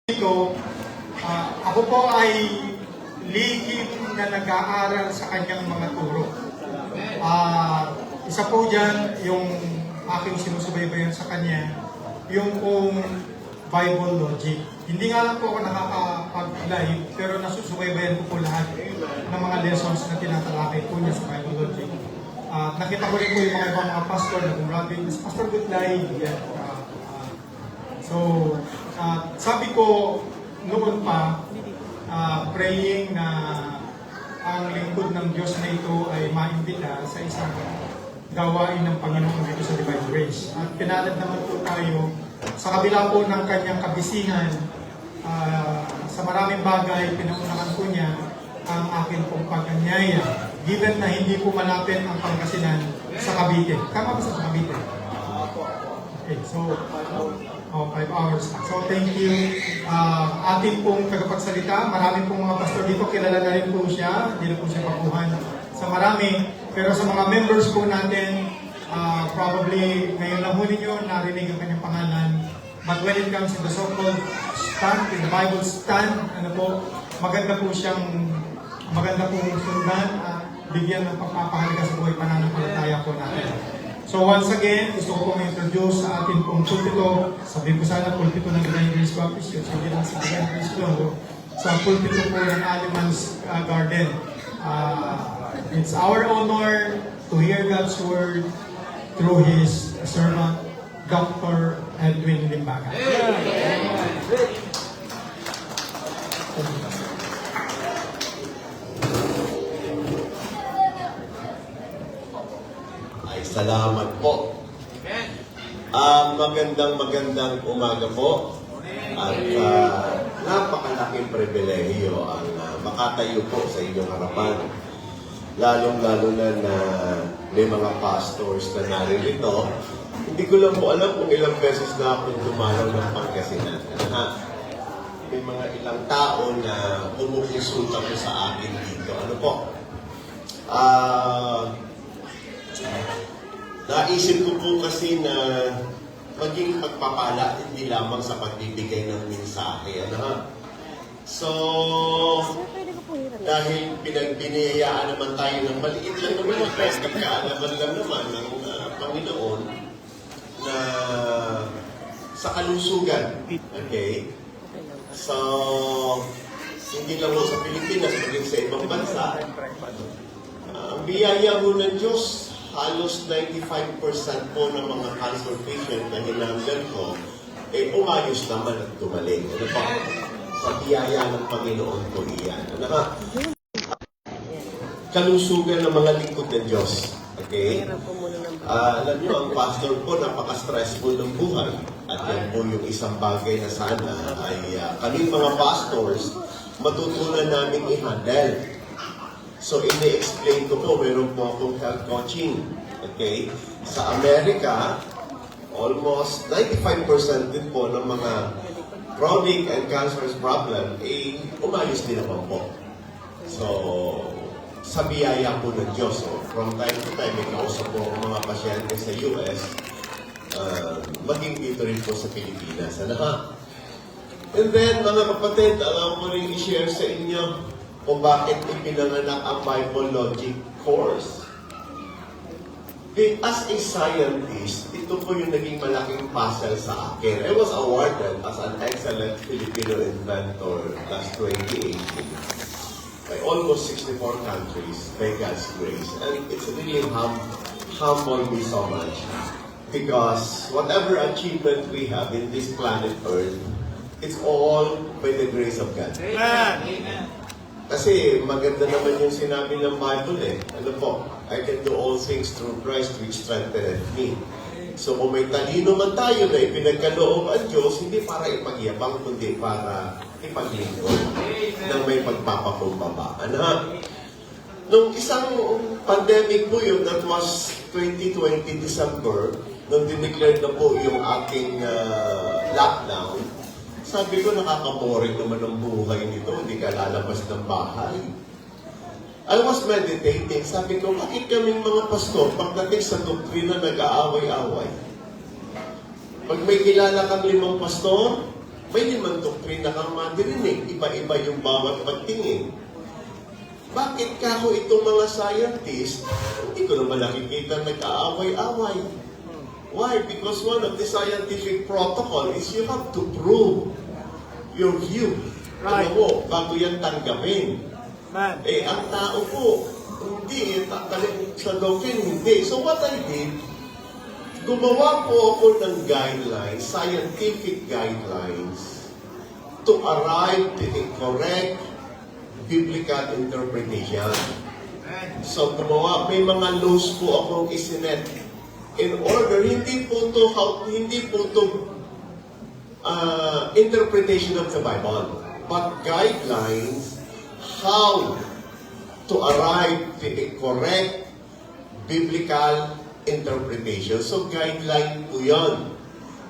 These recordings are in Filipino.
Ito, ako po ay lihim na nag-aaral sa kanyang mga turo. Isa po dyan, yung aking sinusubaybayan sa kanya, yung Bible logic. Hindi nga lang po ako nakakapag-live, pero nasusubaybayan ko po lahat ng mga lessons na tinatalakay po niya sa Bible logic. Nakita ko rin po yung mga ibang mga pastor na kumrabi, Pastor Goodlay, yan. Sabi ko noon pa, praying na ang lingkod ng Diyos na ito ay maimbita sa isang gawain ng Panginoon dito sa Divine Grace. At pinalad naman po tayo sa kabila po ng kanyang kabisihan, sa maraming bagay, pinaunahan po niya ang akin pong pagkanyaya. Given na hindi po malapit ang Pangasinan sa Cavite. Tama ba sa Cavite? Okay, so 5 hours. So thank you. Ating pong tagapagsalita, marami pong mga pastor dito, kilala na rin po siya, hindi na po siya pakuhan sa marami. Pero sa mga members po natin, probably ngayon lang ho ninyo narinig ang kanyang pangalan. But when it comes to the so-called stand, in the Bible stand, maganda po sundan, bigyan ng pagpapahalaga sa buhay pananampalataya po natin. So once again, gusto ko pong introduce sa ating pong pulpito. Sabihin ko sana pulpito ng Divine Grace Baptist Church, hindi lang sa Divine Grace Club. Sa pulpito po ng Alemans Garden. It's our honor to hear God's word through His servant, Dr. Edwin Limbaga. Salamat po. Magandang umaga po. At napakalaking pribilehiyo ang makatayo po sa inyong harapan. Lalong-lalo na may mga pastors na naririto. Hindi ko lang po alam kung ilang beses na akong dumalaw ng Pangasinan. May mga ilang tao na umukonsulta po sa akin dito. Ano po? Naisip ko po kasi na maging pagpapala hindi lamang sa pagbibigay ng mensahe. So, dahil pinagbiniyayaan naman tayo ng maliit lang naman, kaalaman lang naman ng Panginoon na sa kalusugan. Okay? So, hindi lang po sa Pilipinas, maging sa ibang bansa. Ang biyaya mo ng Diyos, halos 95% po ng mga cancer patient na hinanggan ko, umayos naman at gumaling. Ano pa? Sa biyaya ng Panginoon po iyan. Kalusugan ng mga lingkod ng Diyos. Okay? Alam nyo, ang pastor po, napaka-stressful ng buhay. At yan po yung isang bagay na sana ay kaming mga pastors, matutunan namin i-handle. So, ini-explain ko po, meron po akong health coaching. Okay? Sa Amerika, almost 95% din po ng mga chronic and cancerous problem, umayos din naman po. So, sa biyaya po ng Diyos, from time to time, may kausap po ang mga pasyente sa US, maging dito rin po sa Pilipinas. And then, mga kapatid, alam mo rin i-share sa inyo kung bakit ipinanganak ang Bible Logic course. As a scientist, ito po yung naging malaking puzzle sa akin. I was awarded as an excellent Filipino inventor last 2018 by almost 64 countries by God's grace. And it's really humbled me so much because whatever achievement we have in this planet Earth, it's all by the grace of God. Amen. Kasi maganda naman yung sinabi ng Bible Ano po? I can do all things through Christ which strengtheneth me. So kung may talino man tayo na ipinagkaloob ang Diyos, hindi para ipagyabang, kundi para ipaglingkod ng may pagpapakumbaba. Nung isang pandemic po yun, that was 2020 December, nung dineclare na po yung ating lockdown, sabi ko, nakaka-boring naman ang buhay nito. Hindi ka lalabas ng bahay. I was meditating. Sabi ko, bakit kaming mga pastor, pagdating sa doktrina, nag-aaway-away? Pag may kilala kang 5 pastor, May limang doktrina kang madirinig. Iba-iba yung bawat pagtingin. Bakit kako itong mga scientists, hindi ko naman nakikita nag-aaway-away. Why? Because one of the scientific protocol is you have to prove your view. Right. Ano mo, bago yan tanggapin. Man. Ang tao po, hindi, sa doctrine, hindi. So what I did, gumawa po ako ng guidelines, scientific guidelines, to arrive to a correct biblical interpretation. So gumawa, may mga laws po akong isinet in order, hindi po to interpretation of the Bible, but guidelines how to arrive to a correct biblical interpretation. So guideline po yan.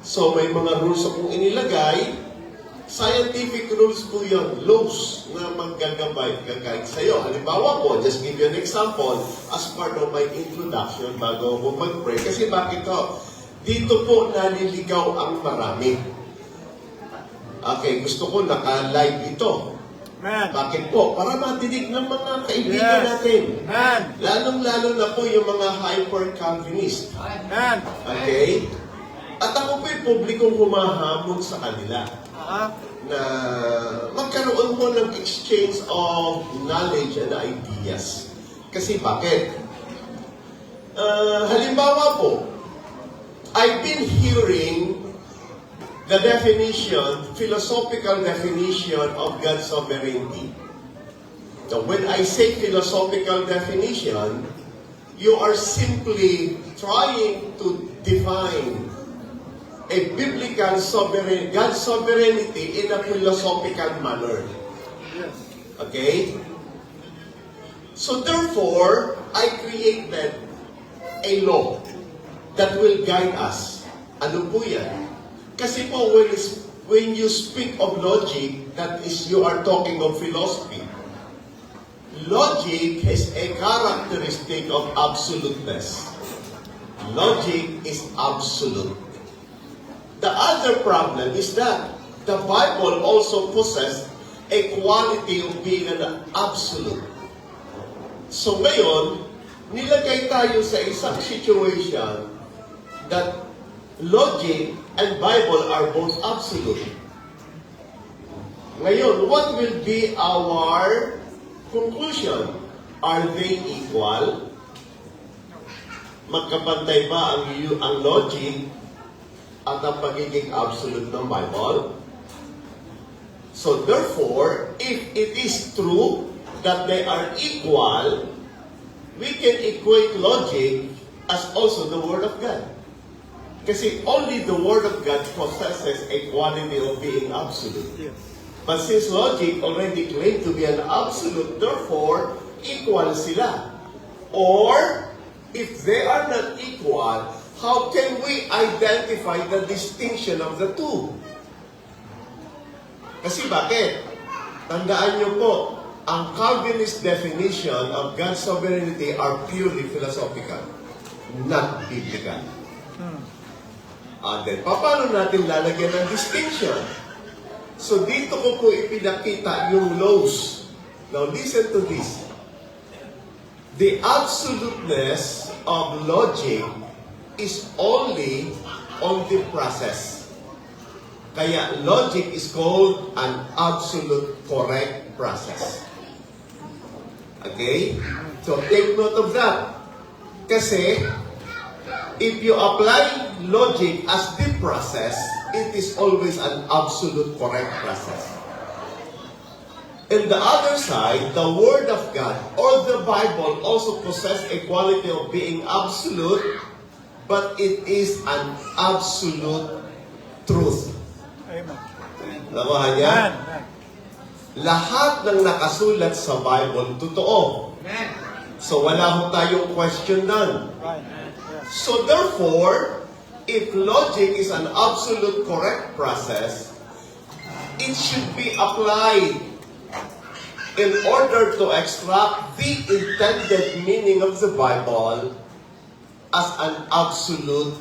So may mga rules akong inilagay, scientific rules po yan, laws na mag-guide sa'yo. Halimbawa po, just give you an example as part of my introduction bago ako mag-pray. Kasi bakit to? Dito po naliligaw ang marami. Okay, gusto ko naka-live ito. Man. Bakit po? Para matinig ng mga kaibigan Yes. natin. Man. Lalong-lalo na po yung mga hyper-Calvinist. Man. Okay? At ako po'y publikong humahamon sa kanila na magkaroon mo ng exchange of knowledge and ideas. Kasi bakit? Halimbawa po, I've been hearing the definition, philosophical definition of God's sovereignty. So when I say philosophical definition, you are simply trying to define a biblical God's sovereignty in a philosophical manner. Yes. Okay? So therefore, I created a law that will guide us. Ano po yan? Kasi po, when you speak of logic, that is, you are talking of philosophy. Logic has a characteristic of absoluteness. Logic is absolute. The other problem is that the Bible also possesses a quality of being an absolute. So ngayon, nilagay tayo sa isang situation that logic and Bible are both absolute. Ngayon, what will be our conclusion? Are they equal? Magkapantay ba ang logic at ang pagiging absolute ng Bible? So therefore, if it is true that they are equal, we can equate logic as also the Word of God. Kasi only the Word of God possesses a quality of being absolute. Yes. But since logic already claimed to be an absolute, therefore, equal sila. Or, if they are not equal, how can we identify the distinction of the two? Kasi bakit? Tandaan niyo po, ang Calvinist definition of God's sovereignty are purely philosophical, not biblical. Then, paano natin lalagyan ng distinction? So, dito ko po ipinakita yung laws. Now, listen to this. The absoluteness of logic is only on the process. Kaya, logic is called an absolute correct process. Okay? So, take note of that. Kasi, if you apply logic as the process, it is always an absolute correct process. And the other side, the Word of God or the Bible also possess a quality of being absolute, but it is an absolute truth. Amen. Nakuha niya? Man. Man. Lahat ng nakasulat sa Bible, totoo. So wala ho tayong question doon. Right. Yes. So therefore, if logic is an absolute correct process, it should be applied in order to extract the intended meaning of the Bible as an absolute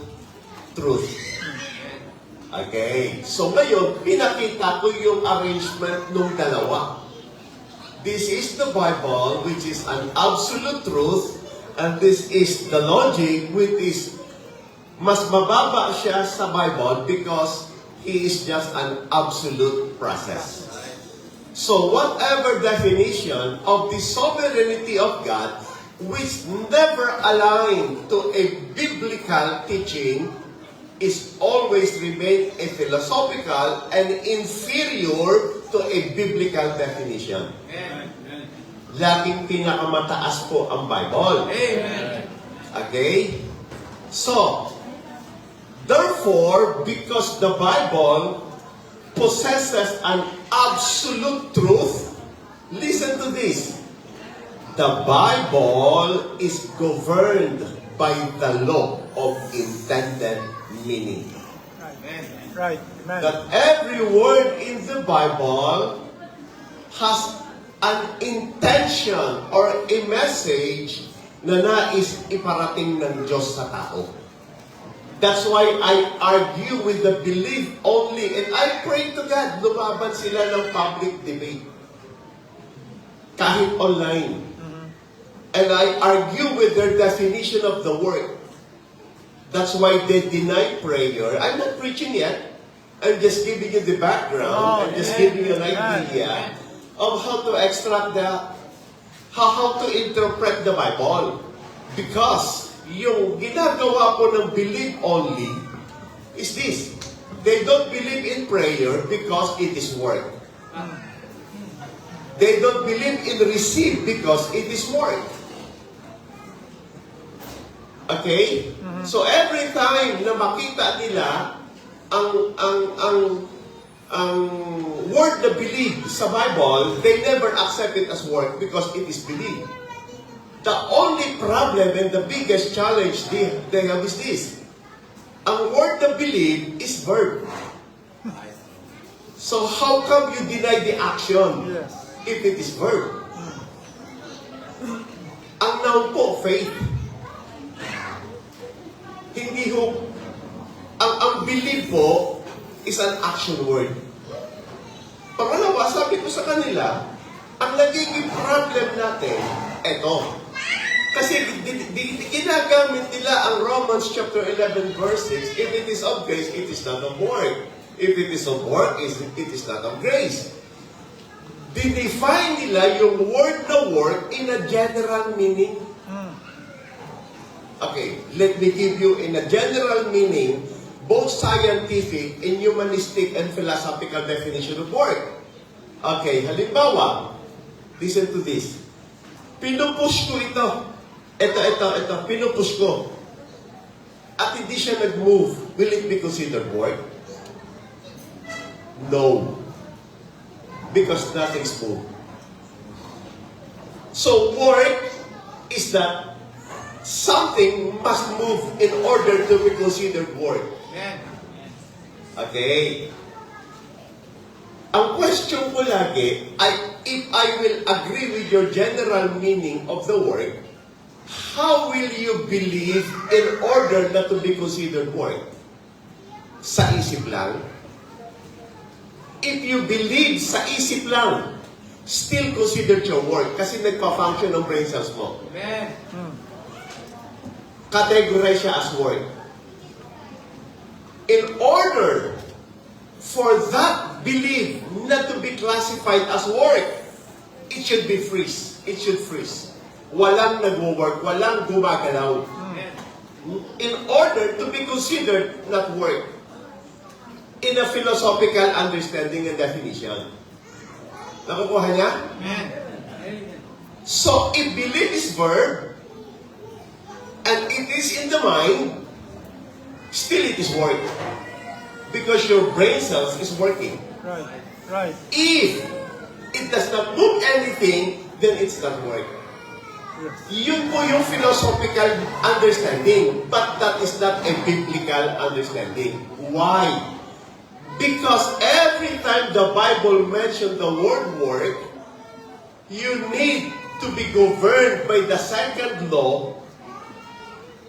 truth. Okay. So ngayon, pinakita ko yung arrangement ng dalawa. This is the Bible, which is an absolute truth, and this is the logic, which is mas mababa siya sa Bible because he is just an absolute process. So whatever definition of the sovereignty of God, which never aligned to a biblical teaching, is always remain a philosophical and inferior to a biblical definition. Laging pinakamataas po ang Bible. Amen. Okay? So, therefore, because the Bible possesses an absolute truth, listen to this. The Bible is governed by the law of intended meaning. Right. Amen. That every word in the Bible has an intention or a message na nais iparating ng Diyos sa tao. That's why I argue with the belief only, and I pray to God, lumaban sila ng public debate. Kahit online. And I argue with their definition of the word. That's why they deny prayer. I'm not preaching yet. I'm just giving you the background. I'm just giving you an idea of how to extract how to interpret the Bible. Because yung ginagawa po ng believe only is this. They don't believe in prayer because it is work. They don't believe in receive because it is work. Okay? So every time na makita nila ang word na believe sa Bible, they never accept it as work because it is belief. The only problem and the biggest challenge they have is this. Ang word na believe is verb. So how come you deny the action if it is verb? Ang noun po, faith. Hindi ho, ang believe po is an action word. Pangalawa, sabi ko sa kanila, ang nagiging problem natin, eto. Kasi ginagamit nila ang Romans chapter 11 verse 6, if it is of grace, it is not of work. If it is of work, it is not of grace. Dinefine nila yung word na work in a general meaning. Okay, let me give you in a general meaning both scientific and humanistic and philosophical definition of work. Okay, halimbawa, listen to this. Pinupush ko ito. Ito, pinupush ko. At hindi siya nag-move. Will it be considered work? No. Because nothing's moved. So work is that something must move in order to be considered work. Okay? Ang question ko lagi ay, if I will agree with your general meaning of the word, how will you believe in order not to be considered work? Sa isip lang? If you believe sa isip lang, still considered your work kasi nagpa-function ng brain cells mo. Amen. Categorize siya as work. In order for that belief not to be classified as work, it should be freeze. It should freeze. Walang nagwo-work, walang gumagalaw. In order to be considered not work, in a philosophical understanding and definition. Nakukuha niya? Amen. So, if belief is verb, and it is in the mind, still it is work. Because your brain cells is working. Right. If it does not move anything, then it's not work. Yun po yung philosophical understanding, but that is not a biblical understanding. Why? Because every time the Bible mentions the word work, you need to be governed by the second law.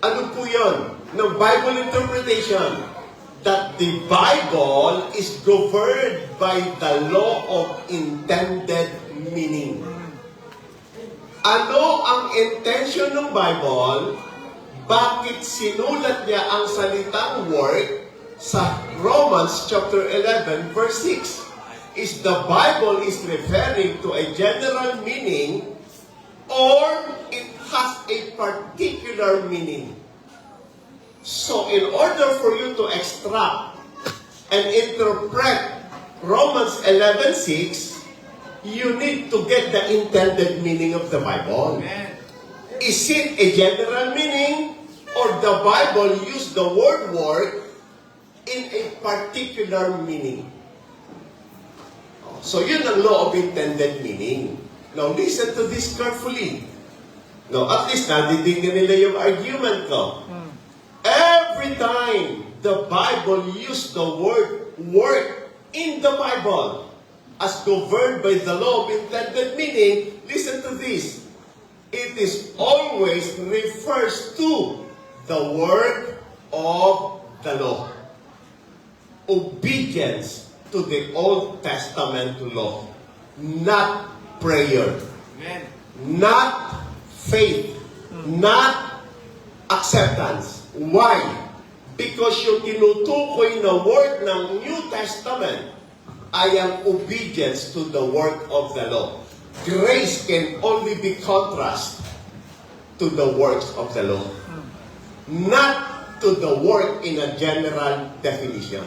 Ano po yun? Ng Bible interpretation. that the Bible is governed by the law of intended meaning. Ano ang intention ng Bible? Bakit sinulat niya ang salitang work sa Romans chapter 11 verse 6? Is the Bible is referring to a general meaning or it has a particular meaning? So in order for you to extract and interpret Romans 11:6, you need to get the intended meaning of the Bible. Is it a general meaning or the Bible used the word work in a particular meaning? So yun ang law of intended meaning. Now listen to this carefully. Now at least nadidinig nila yung argument ko. Every time the Bible used the word work in the Bible as governed by the law of intended meaning, listen to this. It is always refers to the work of the law. Obedience to the Old Testament law. Not prayer. Amen. Not faith. Not acceptance. Why? Because yung tinutukoy na word ng New Testament ay ang obedience to the work of the law. Grace can only be contrast to the works of the law. Not to the work in a general definition.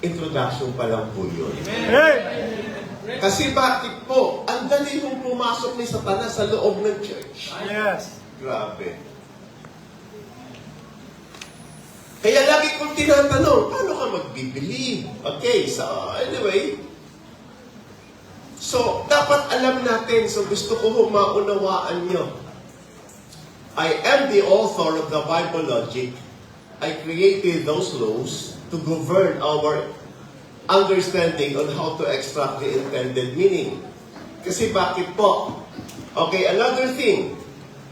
Introduction pa lang po yun. Hey! Kasi bakit po? Ang dali mong pumasok ni Satanas sa loob ng church. Yes. Grabe. Kaya lagi kong tinatanong, paano ka mag-believe? Okay, so anyway. So, dapat alam natin, so gusto ko maunawaan nyo. I am the author of the Bible Logic. I created those laws to govern our understanding on how to extract the intended meaning. Kasi bakit po? Okay, another thing.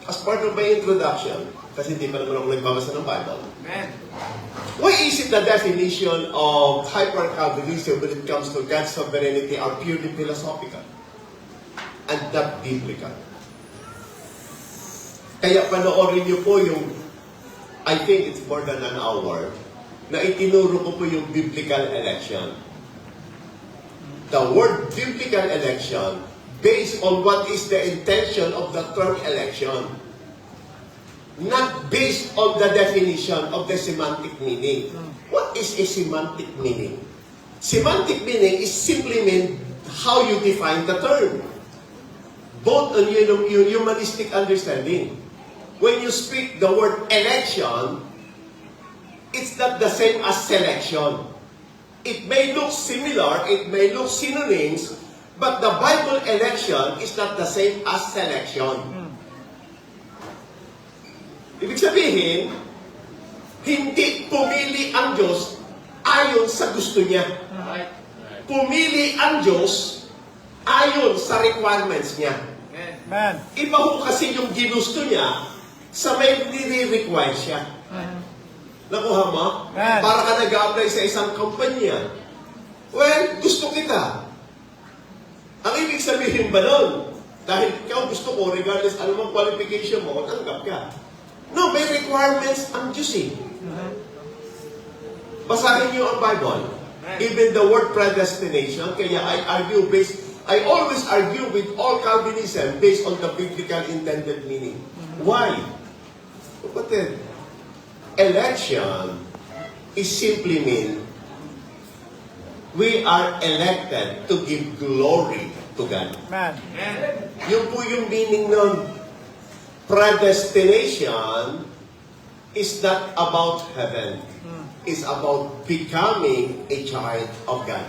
As part of my introduction, kasi hindi pa naman ako nagbabasa ng Bible. Amen. Why is it the definition of hyper-Calvinism when it comes to God's sovereignty are purely philosophical and not biblical? Kaya panoorin niyo po yung, I think it's more than an hour, na itinuro ko po yung biblical election. The word biblical election based on what is the intention of the term election. Not based on the definition of the semantic meaning. What is a semantic meaning? Semantic meaning is simply mean how you define the term. Both on your humanistic understanding. When you speak the word election, it's not the same as selection. It may look similar, it may look synonyms, but the Bible election is not the same as selection. Ibig sabihin, hindi pumili ang Diyos ayon sa gusto niya. Pumili ang Diyos ayon sa requirements niya. Man. Iba ho kasi yung ginusto niya sa may nire-require siya. Nakuha mo? Man. Para ka nag-a-apply sa isang kumpanya. Well, gusto kita. Ang ibig sabihin ba nun? Dahil ikaw gusto ko, regardless anumang qualification mo, tanggap ka. No, may requirements ang Diyos eh. Basahin niyo ang Bible. Even the word predestination, kaya I always argue with all Calvinism based on the biblical intended meaning. Why? Kapatid, election is simply mean we are elected to give glory to God. Man. Yun po yung meaning nun. Predestination is not about heaven. It's about becoming a child of God.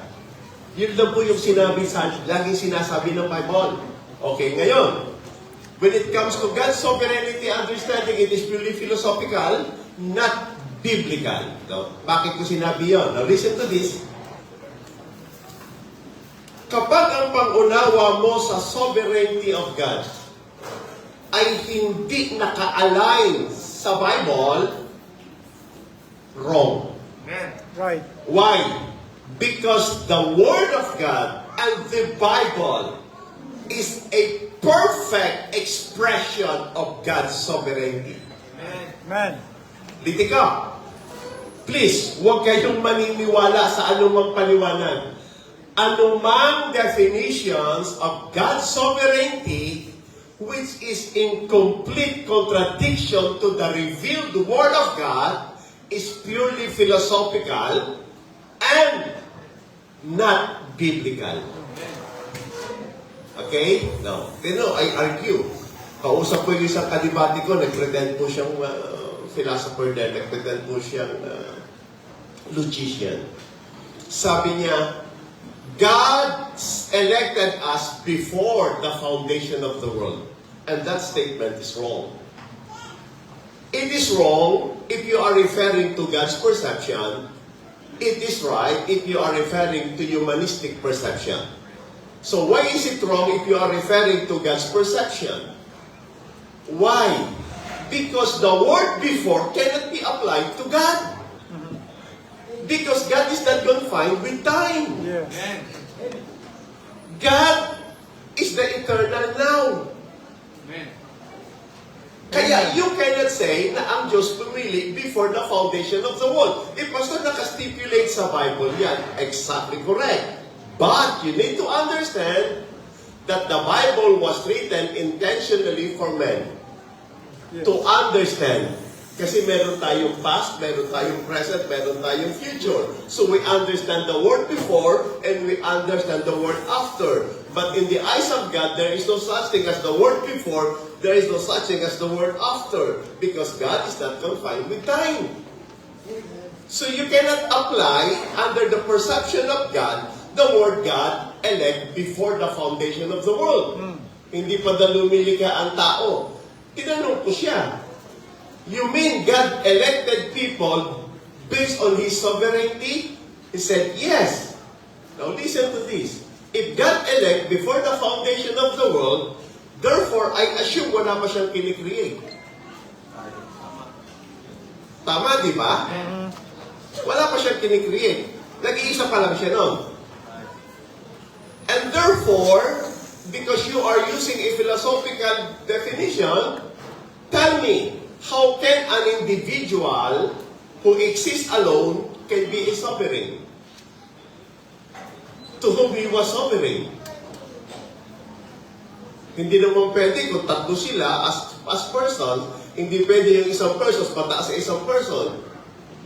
Yun lang po yung laging sinasabi ng Bible. Okay, ngayon, when it comes to God's sovereignty understanding, it is purely philosophical, not biblical. No? Bakit ko sinabi yun? Now listen to this. Kapag ang pang-unawa mo sa sovereignty of God ay hindi naka-align sa Bible, wrong. Right. Why? Because the Word of God and the Bible is a perfect expression of God's sovereignty. Amen. Litika, please, huwag kayong maniniwala sa anumang paliwanag. Anumang definitions of God's sovereignty which is in complete contradiction to the revealed Word of God is purely philosophical and not biblical. Okay? Now, I argue. Kausap ko yung isang kadibati ko, nag-pretend po siyang philosopher din, nag-pretend po siyang logician. Sabi niya, God elected us before the foundation of the world. And that statement is wrong. It is wrong if you are referring to God's perception. It is right if you are referring to humanistic perception. So why is it wrong if you are referring to God's perception? Why? Because the word before cannot be applied to God. Because God is not confined with time. Yes. God is the eternal now. Kaya you cannot say na ang Diyos pumili before the foundation of the world. If Pastor nakastipulate sa Bible yan, exactly correct. But you need to understand that the Bible was written intentionally for men to understand. Kasi meron tayong past, meron tayong present, meron tayong future. So we understand the word before and we understand the word after. But in the eyes of God, there is no such thing as the word before, there is no such thing as the word after. Because God is not confined with time. So you cannot apply under the perception of God, the word God elect before the foundation of the world. Hindi pa lumilika ang tao. Tinanong ko siya, you mean God elected people based on His sovereignty? He said, yes. Now listen to this. If God elect before the foundation of the world, therefore I assume wala pa siyang kinikreate. Tama, di ba? Wala pa siyang kinikreate. Nag-iisa pa lang siya noon. And therefore, because you are using a philosophical definition, tell me, how can an individual who exists alone can be a sovereign? To whom he was sovereign? Hindi naman pwede kung tatlo sila as person, hindi pwede yung isang person pataas sa isang person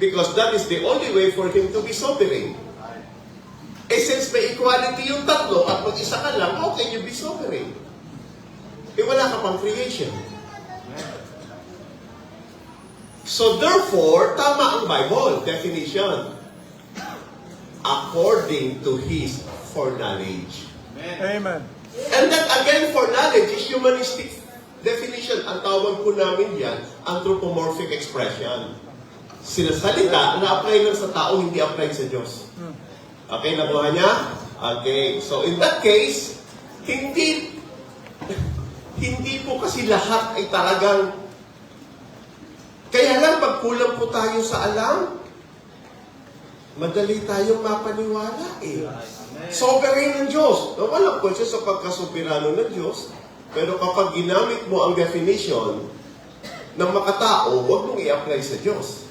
because that is the only way for him to be sovereign. Eh since may equality yung tatlo at mag-isa ka lang, how can you be sovereign? Eh wala ka pang creation. So therefore, tama ang Bible definition. According to His foreknowledge. Amen. And that again, foreknowledge is humanistic definition. Ang tawag po namin yan, anthropomorphic expression. Sinasalita na apply lang sa tao, hindi apply sa Diyos. Okay, nakuha niya? Okay, so in that case, hindi po kasi lahat ay talagang. Kaya lang, pag kulang po tayo sa alam, madali tayong mapaniwala eh. Sovereign ng Diyos. No, walang question sa pagkasoberano ng Diyos. Pero kapag ginamit mo ang definition ng makatao, huwag mong i-apply sa Diyos.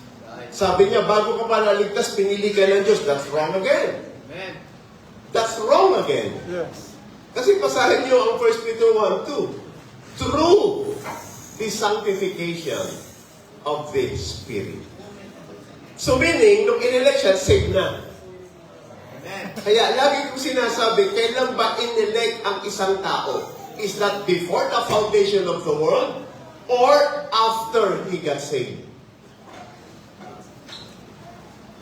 Sabi niya, bago ka pa naligtas, pinili ka ng Diyos. That's wrong again. That's wrong again. Yes. Kasi basahin niyo ang 1 Peter 1:2. Through His sanctification of the Spirit. So meaning, nung in-elect siya, saved na. Kaya lagi kong sinasabi, kailan ba in-elect ang isang tao? Is that before the foundation of the world or after he got saved?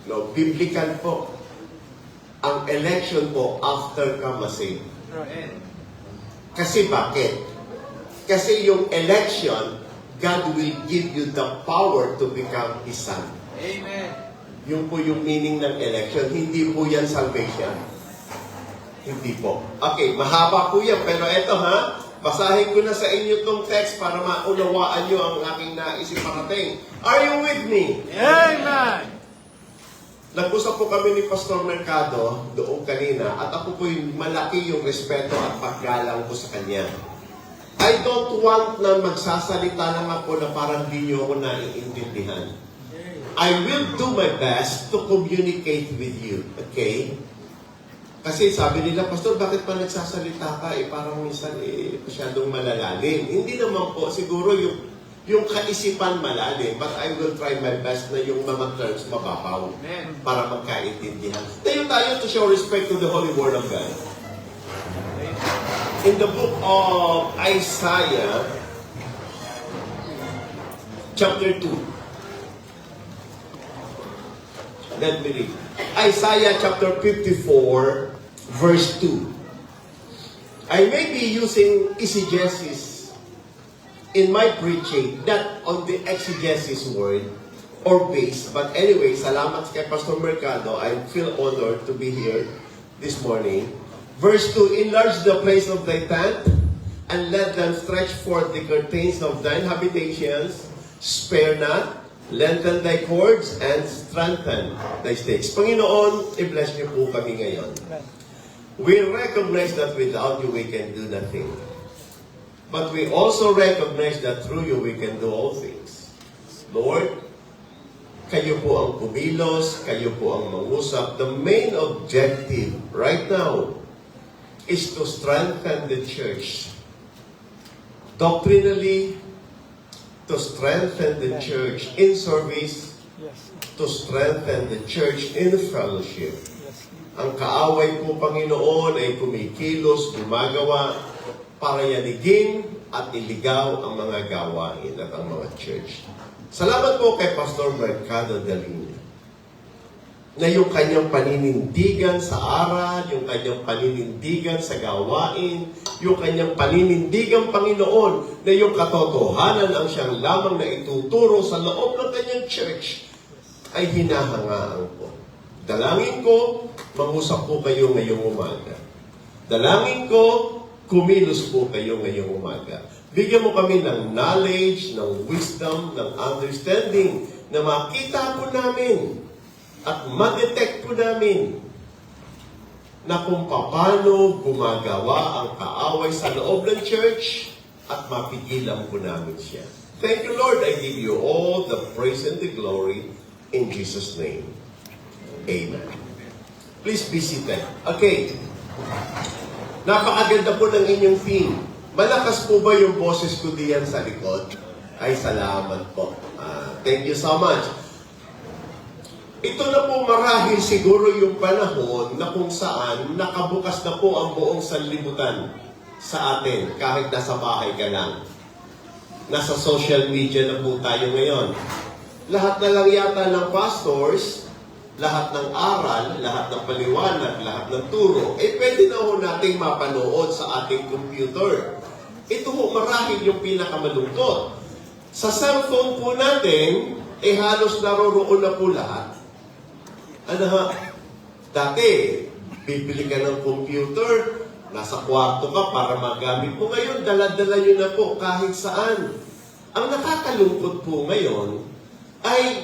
No, biblical po. Ang election po after ka ma-save. Right. Kasi bakit? Kasi yung election, God will give you the power to become His Son. Amen. Yung po yung meaning ng election. Hindi po yan salvation. Hindi po. Okay, mahaba po yan. Pero eto ha, basahin ko na sa inyo tong text para maunawaan nyo ang aking naisip parating. Are you with me? Amen. Nag-usap po kami ni Pastor Mercado doon kanina at ako po yung malaki yung respeto at paggalang ko sa kanya. I don't want na magsasalita lang ako na parang di nyo ako naiintindihan. I will do my best to communicate with you. Okay? Kasi sabi nila, Pastor, bakit pa nagsasalita ka? Parang minsan masyadong malalalim. Hindi naman po, siguro yung kaisipan malalim, but I will try my best na yung mga terms mababaw para magkaintindihan. Tayo to show respect to the Holy Word of God. In the book of Isaiah, chapter 2. Let me read. Isaiah chapter 54, verse 2. I may be using exegesis in my preaching, not on the exegesis word or base, but anyway, salamat kay Pastor Mercado. I feel honored to be here this morning. Verse 2, enlarge the place of thy tent, and let them stretch forth the curtains of thine habitations. Spare not, lengthen thy cords, and strengthen thy stakes. Panginoon, i-bless niyo po kami ngayon. We recognize that without you we can do nothing. But we also recognize that through you we can do all things. Lord, kayo po ang kumilos, kayo po ang mangusap. The main objective right now is to strengthen the church. Doctrinally, to strengthen the church in service, Yes. to strengthen the church in fellowship. Yes. Ang kaaway po, Panginoon, ay kumikilos, gumagawa para yanigin at iligaw ang mga gawain at ang mga church. Salamat po kay Pastor Mercado Dalina na yung kanyang paninindigan sa aral, yung kanyang paninindigan sa gawain, yung kanyang paninindigan, Panginoon, na yung katotohanan ang siyang lamang na ituturo sa loob ng kanyang church ay hinahangaan po. Dalangin ko, mangusap po kayo ngayong umaga. Dalangin ko, kumilos po kayo ngayong umaga. Bigyan mo kami ng knowledge, ng wisdom, ng understanding na makita po namin at ma-detect po namin na kung paano gumagawa ang kaaway sa loob ng church at mapigilan po namin siya. Thank you, Lord. I give you all the praise and the glory in Jesus' name. Amen. Please be seated. Okay. Napakaganda po ng inyong theme. Malakas po ba yung boses ko diyan sa likod? Ay, salamat po. Thank you so much. Ito na po marahil siguro yung panahon na kung saan nakabukas na po ang buong sanlibutan sa atin kahit nasa bahay ka lang. Nasa social media na po tayo ngayon. Lahat na lang yata ng pastors, lahat ng aral, lahat ng paliwanag, lahat ng turo, pwede na ho nating mapanood sa ating computer. Ito ho marahil yung pinakamalungkot. Sa cellphone po natin, halos naroroon na po lahat. Dati, bibili ka ng computer, nasa kwarto ka para magamit mo. Ngayon, dala-dala nyo na po kahit saan. Ang nakakalungkot po ngayon ay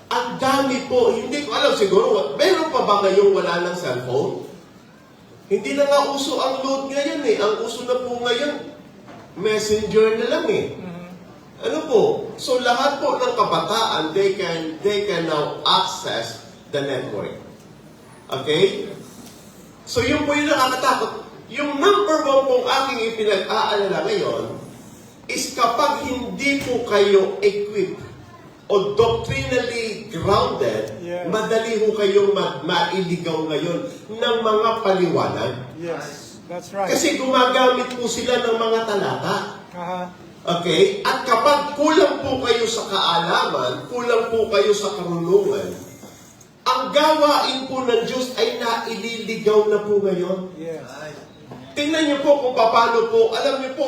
ang dami po, hindi ko alam siguro, meron pa ba ngayong wala ng cellphone? Hindi na nga uso ang load ngayon eh. Ang uso na po ngayon, messenger na lang eh. Ano po? So lahat po ng kabataan, they can now access the network. Okay? So yun po yung nakakatakot. Yung number one pong aking ipinag-aalala ngayon is kapag hindi po kayo equipped o doctrinally grounded, Yes. madali ho kayong mailigaw ngayon ng mga paliwanag. Yes. That's right. Kasi gumagamit po sila ng mga talata. Uh-huh. Okay? At kapag kulang po kayo sa kaalaman, kulang po kayo sa karunungan, ang gawain po ng Diyos ay naililigaw na po ngayon. Yes. Tingnan niyo po kung paano po, alam niyo po,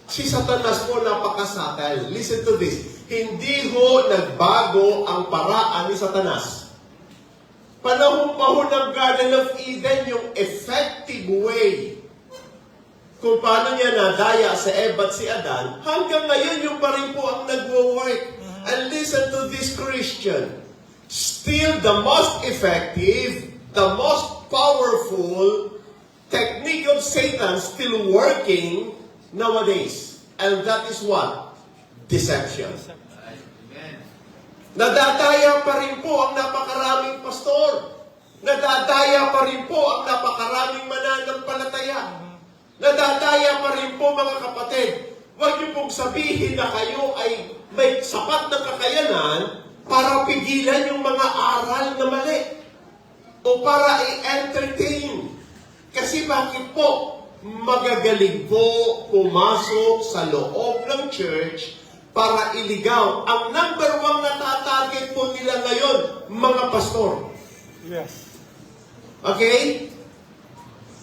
si Satanas po napakasakal. Listen to this. Hindi ho nagbago ang paraan ni Satanas. Panahon pa ho ng Garden of Eden, yung effective way kung paano niya nadaya sa Eva at si Adan, hanggang ngayon yung pa rin po ang nagwo-work. And listen to this, Christian. still the most effective, the most powerful technique of Satan still working nowadays. And that is what? Deception. Nadadaya pa rin po ang napakaraming pastor. Nadadaya pa rin po ang napakaraming mananampalataya. Nadadaya pa rin po mga kapatid. Huwag niyo pong sabihin na kayo ay may sapat na kakayanan para pigilan yung mga aral na mali. O para i-entertain. Kasi bakit po? Magagaling po pumasok sa loob ng church para iligaw. Ang number one na tatarget po nila ngayon, mga pastor. Yes. Okay?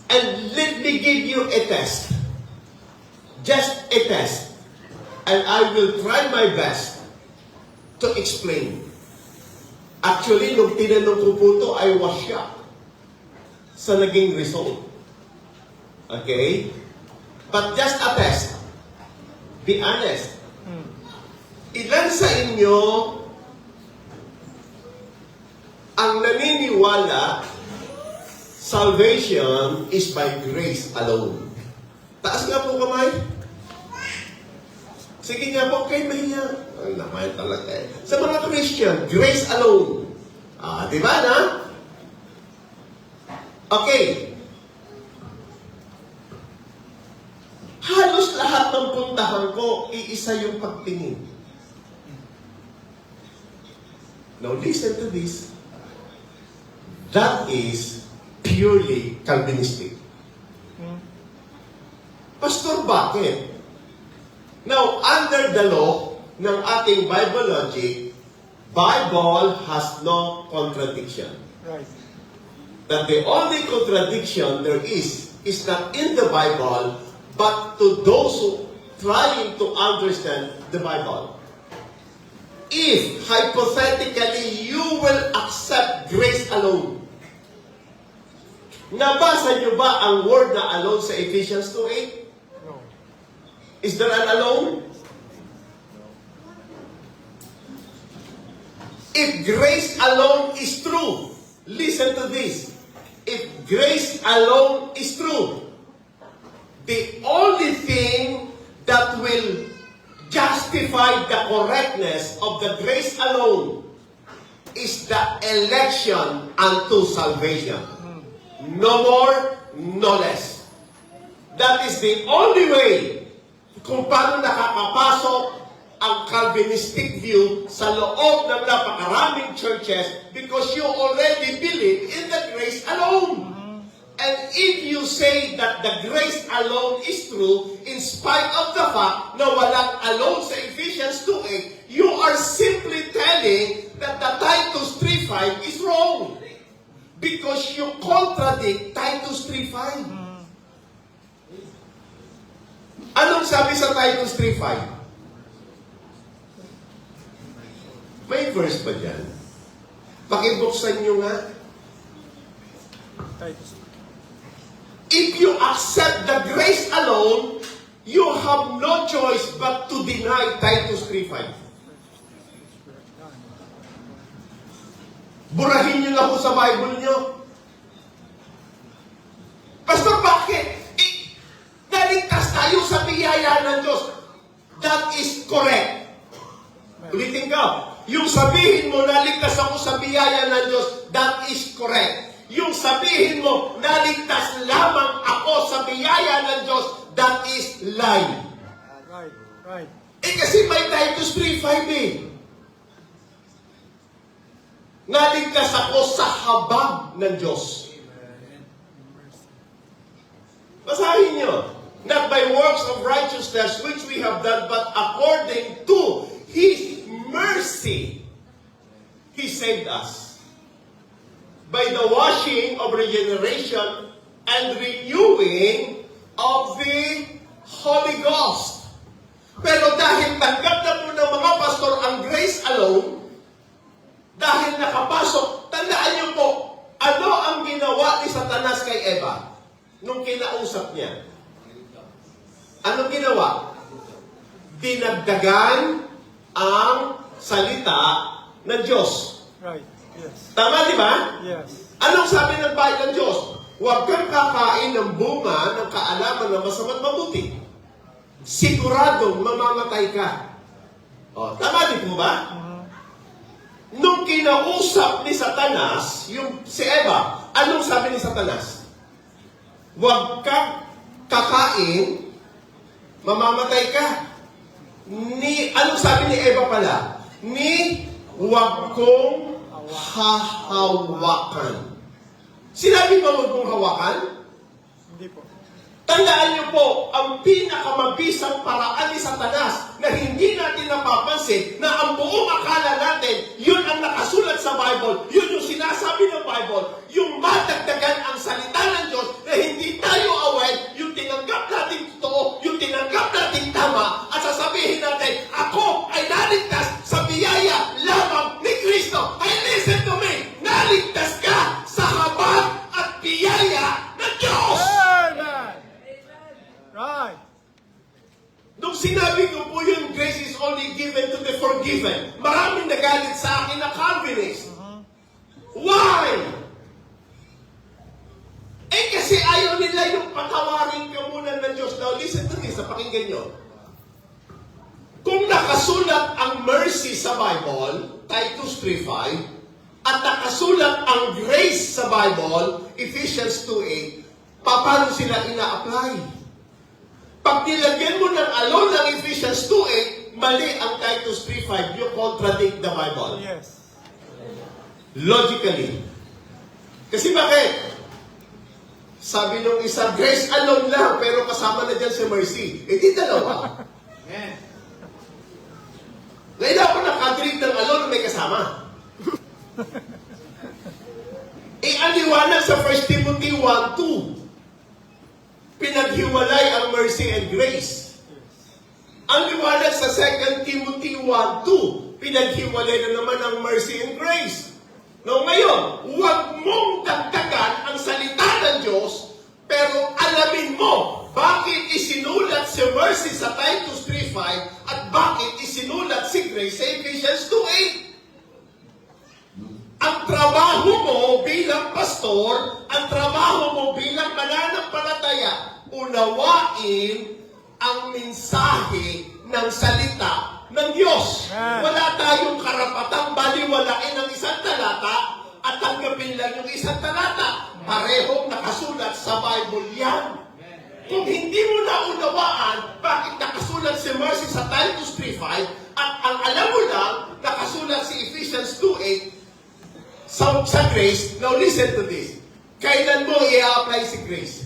And let me give you a test. Just a test. And I will try my best to explain. Actually, nung tinanong ko po ito, I was shocked sa naging result. Okay? But just a test. Be honest. Ilan sa inyo ang naniniwala salvation is by grace alone? Taas nga po kamay. Sige nga po, kayo mahiya. Ay, naman talaga eh. Sa mga Christian, grace alone. Di ba na? Okay. Halos lahat ng puntahan ko, iisa yung pagtingin. Now listen to this. That is purely Calvinistic. Pastor, bakit? Now, under the law ng ating Bible logic, Bible has no contradiction. Right. That the only contradiction there is not in the Bible, but to those who trying to understand the Bible. If, hypothetically, you will accept grace alone, nabasa niyo ba ang word na alone sa Ephesians 2:8? No. Is there an alone? If grace alone is true, listen to this. If grace alone is true, the only thing that will justify the correctness of the grace alone is the election unto salvation. No more, no less. That is the only way kung paano nakakapasok ang Calvinistic view sa loob ng napakaraming churches because you already believe in the grace alone. And if you say that the grace alone is true, in spite of the fact na walang alone sa Ephesians 2:8, you are simply telling that the Titus 3:5 is wrong. Because you contradict Titus 3:5. Anong sabi sa Titus 3:5? May verse ba dyan? Pakibuksan nyo nga. Titus. If you accept the grace alone, you have no choice but to deny Titus 3:5. Burahin nyo na po sa Bible nyo. Pastor, bakit? Naligtas tayo sa biyaya ng Diyos. That is correct. Ulitin ka. Yung sabihin mo, naligtas ako sa biyaya ng Diyos, that is correct. Yung sabihin mo, naligtas lamang ako sa biyaya ng Diyos, that is lie. Right. Right. Kasi may Titus 3:5 eh. Naligtas ako sa habag ng Diyos. Basahin nyo. Not by works of righteousness which we have done, but according to His mercy, He saved us. By the washing of regeneration and renewing of the Holy Ghost. Pero dahil tanggap na po ng mga pastor ang grace alone, dahil nakapasok, tandaan niyo po, ano ang ginawa ni Satanas kay Eva nung kinausap niya? Anong ginawa? Dinagdagan ang salita ng Diyos. Right. Yes. Tama, di ba? Yes. Anong sabi ng bahay ng Diyos? Huwag kang kakain ng bunga ng kaalaman ng masama't mabuti. Siguradong mamamatay ka. O, tama di po ba? Nung kinausap ni Satanas, yung si Eva, anong sabi ni Satanas? Huwag kang kakain, mamamatay ka. Anong sabi ni Eva pala? Huwag kong hahawakan. Sinabi ba huwag mong hawakan? Hindi po. Tandaan niyo po, ang pinakamabisang paraan ni Satanas na hindi natin napapansin na ang buong akala natin, yun ang nakasulat sa Bible, yun yung sinasabi ng Bible, yung madagdagan ang salita ng Diyos na hindi tayo aware, yung tinanggap natin totoo, yung tinanggap natin tama, at sasabihin natin, ako ay naligtas sa biyaya lamang ni Kristo. Ay, listen to me, naligtas ka sa habag at biyaya ng Diyos! Amen. Right. Nung sinabi ko po yun, grace is only given to the forgiven. Maraming nagalit sa akin na Calvinist. Why? Eh kasi ayaw nila yung patawarin ka muna ng Diyos. Now listen to this, pakinggan nyo. Kung nakasulat ang mercy sa Bible, Titus 3:5, at nakasulat ang grace sa Bible, Ephesians 2:8, paano sila ina-apply? Pag nilagyan mo ng alone ng Ephesians 2:8, mali ang Titus 3:5, you contradict the Bible. Yes. Logically. Kasi bakit? Sabi nung isa, grace alone lang, pero kasama na dyan si mercy. Eh di dalawa. Ngayon ako nakadream ng alone may kasama. Ang liwanag sa 1 Timothy 1:2. Pinaghiwalay ang mercy and grace. Ang liwanag sa 2 Timothy 1:2, pinaghiwalay na naman ang mercy and grace. No, ngayon, huwag mong dagdagan ang salita ng Diyos, pero alamin mo bakit isinulat si mercy sa Titus 3:5 at bakit isinulat si grace sa Ephesians 2:8. Ang trabaho mo bilang pastor, ang trabaho mo bilang mananampalataya, unawain ang mensahe ng salita ng Diyos. Wala tayong karapatang baliwalain ang isang talata at tanggapin lang yung isang talata. Parehong nakasulat sa Bible yan. Kung hindi mo naunawaan bakit nakasulat si Mercy sa Titus 3:5 at ang alam mo lang nakasulat si Ephesians 2:8 sa grace, now listen to this. Kailan mo i-apply si grace?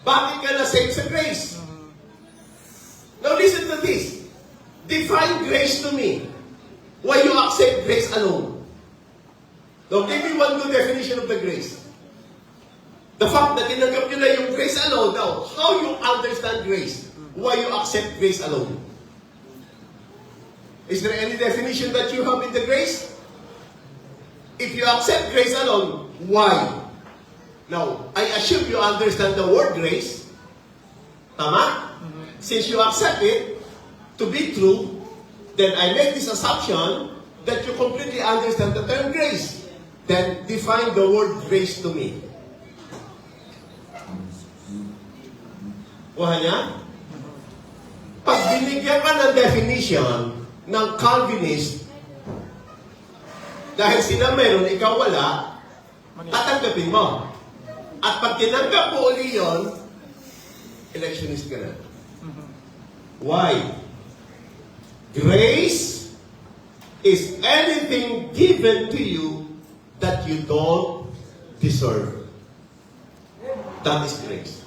Bakit ka na-save sa grace? Now listen to this. Define grace to me. Why you accept grace alone? Now give me one good definition of the grace. The fact that tinanggap nyo na yung grace alone. Now, how you understand grace? Why you accept grace alone? Is there any definition that you have in the grace? If you accept grace alone, why? Now, I assume you understand the word grace. Tama? Since you accept it to be true, then I make this assumption that you completely understand the term grace. Then define the word grace to me. Kuha niya? Pag binigyan ka ng definition ng Calvinist, dahil sila meron, ikaw wala, tatanggapin mo. At pag tinanggap mo uli yun, electionist ka na. Why? Grace is anything given to you that you don't deserve. That is grace.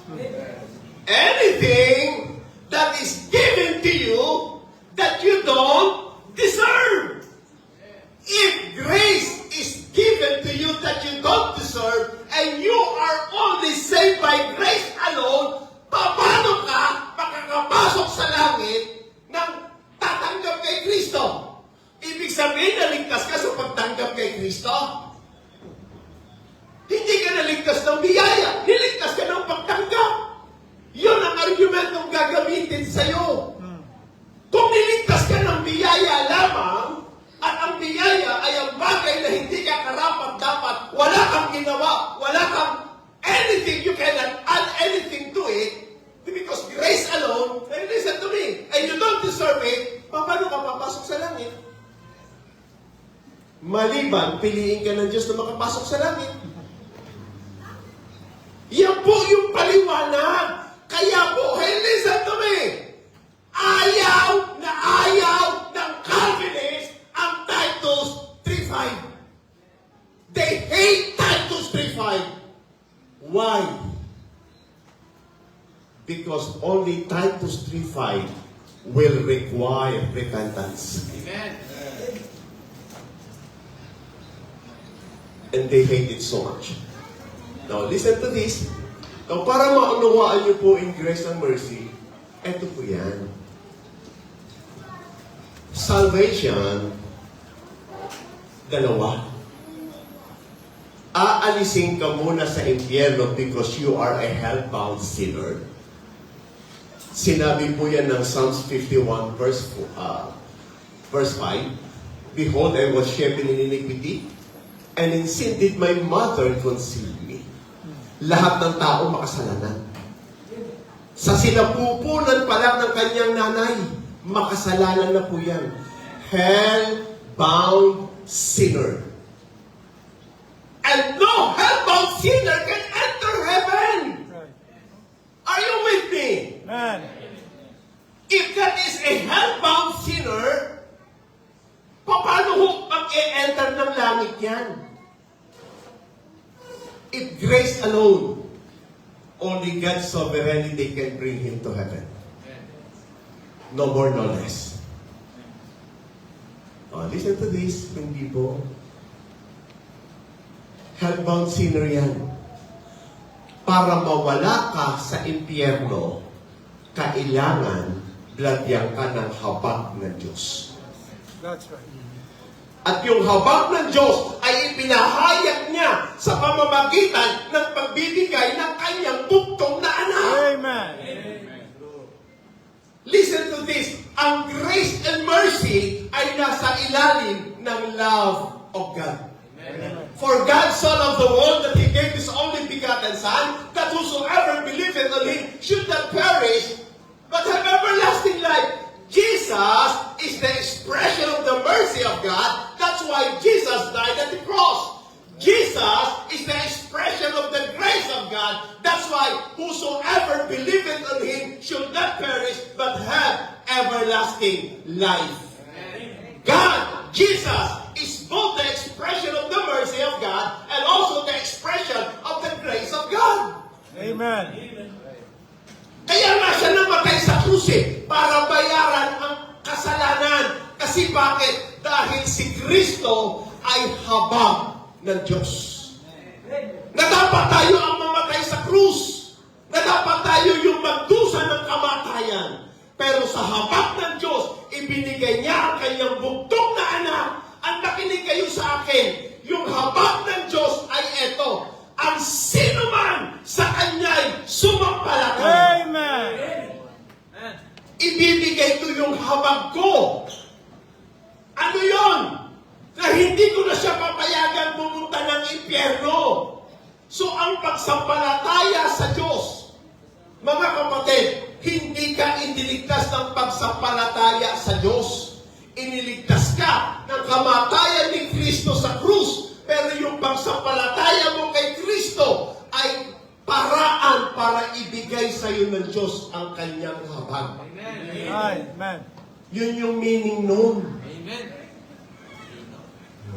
Anything that is given to you that you don't deserve. If grace is given to you that you don't deserve, and you are only saved by grace alone, paano ka makakapasok sa langit nang tatanggap kay Kristo? Ibig sabihin, naligtas ka sa pagtanggap kay Kristo? Hindi ka naligtas ng biyaya, niligtas ka ng pagtanggap. Yun ang argumentong gagamitin sa'yo. Kung niligtas ka ng biyaya lamang, at ang biyaya ay ang bagay na anything, you cannot add anything to it, because grace alone, and listen to me, and you don't deserve it, paano ka papasok sa langit? Maliban, piliin ka ng Diyos na makapasok sa langit. Yan po yung paliwanag. Kaya po, hey, listen to me, ayaw ng Calvinist ang Titus 3:5. They hate Titus 3:5. Why? Because only Titus 3:5 will require repentance. Amen. And they hate it so much. Now, listen to this. Now, para maunawaan niyo po in grace and mercy, eto po yan. Salvation, dalawa. Aalisin ka muna sa impyerno because you are a hell-bound sinner. Sinabi po yan ng Psalms 51 verse 5. Behold, I was shapen in iniquity, and in sin did my mother conceive me. Lahat ng tao makasalanan. Sa sinapupunan pa lang ng kanyang nanay, makasalanan na po yan. Hell-bound sinner. And no hell-bound sinner can enter heaven. Right. Are you with me? Amen. If that is a hell-bound sinner, paano ho mag-e-enter ng langit yan? If grace alone, only God's sovereignty can bring him to heaven. No more, no less. Oh, listen to this, hindi po. Hellbound sinner yan. Para mawala ka sa impyerno, kailangan lagyan ka ng habag ng Diyos. That's right. At yung habag ng Diyos ay ipinahayag niya sa pamamagitan ng pagbibigay ng kanyang buktong na anak. Amen. Listen to this. Ang grace and mercy ay nasa ilalim ng love of God. For God so loved the world that He gave His only begotten Son, that whosoever believeth on Him should not perish, but have everlasting life. Jesus is the expression of the mercy of God. That's why Jesus died at the cross. Jesus is the expression of the grace of God. That's why whosoever believeth on Him should not perish, but have everlasting life. God, Jesus, is both the expression of the mercy of God and also the expression of the grace of God. Amen. Kaya nga siya namatay sa krus para bayaran ang kasalanan. Kasi bakit? Dahil si Kristo ay habag ng Diyos. Na dapat tayo ang mamatay sa krus. Na dapat tayo yung magdusa ng kamatayan. Pero sa habag ng Diyos, ibinigay niya ang kanyang bugtong na anak. Ang nakinig kayo sa akin, yung habag ng Diyos ay eto. Ang sino man sa kanya'y sumampalataya. Amen. Ibibigay ko yung habag ko. Ano yon? Na hindi ko na siya papayagan pumunta ng impyerno. So ang pagsampalataya sa Diyos, mga kapatid, hindi ka iniligtas ng pagsampalataya sa Diyos. Iniligtas ka ng kamatayan ni Kristo sa krus. Pero yung pagsampalataya mo kay Kristo ay paraan para ibigay sa iyo ng Diyos ang kanyang habag. Amen. Yun yung meaning nun. Amen.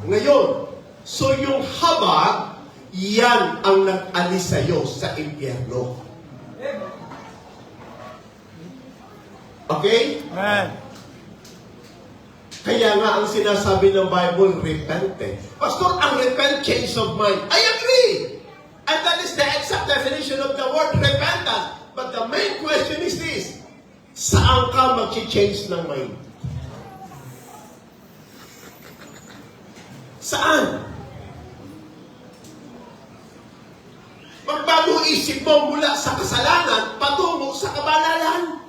Ngayon, so yung habag, yan ang nag-alis sa iyo sa impyerno. Okay? Amen. Kaya nga ang sinasabi ng Bible, repent eh. Pastor, ang repent, change of mind. I agree! And that is the exact definition of the word repentance. But the main question is this, saan ka mag-change ng mind? Saan? Magbago isip mo mula sa kasalanan patungo sa kabanalan.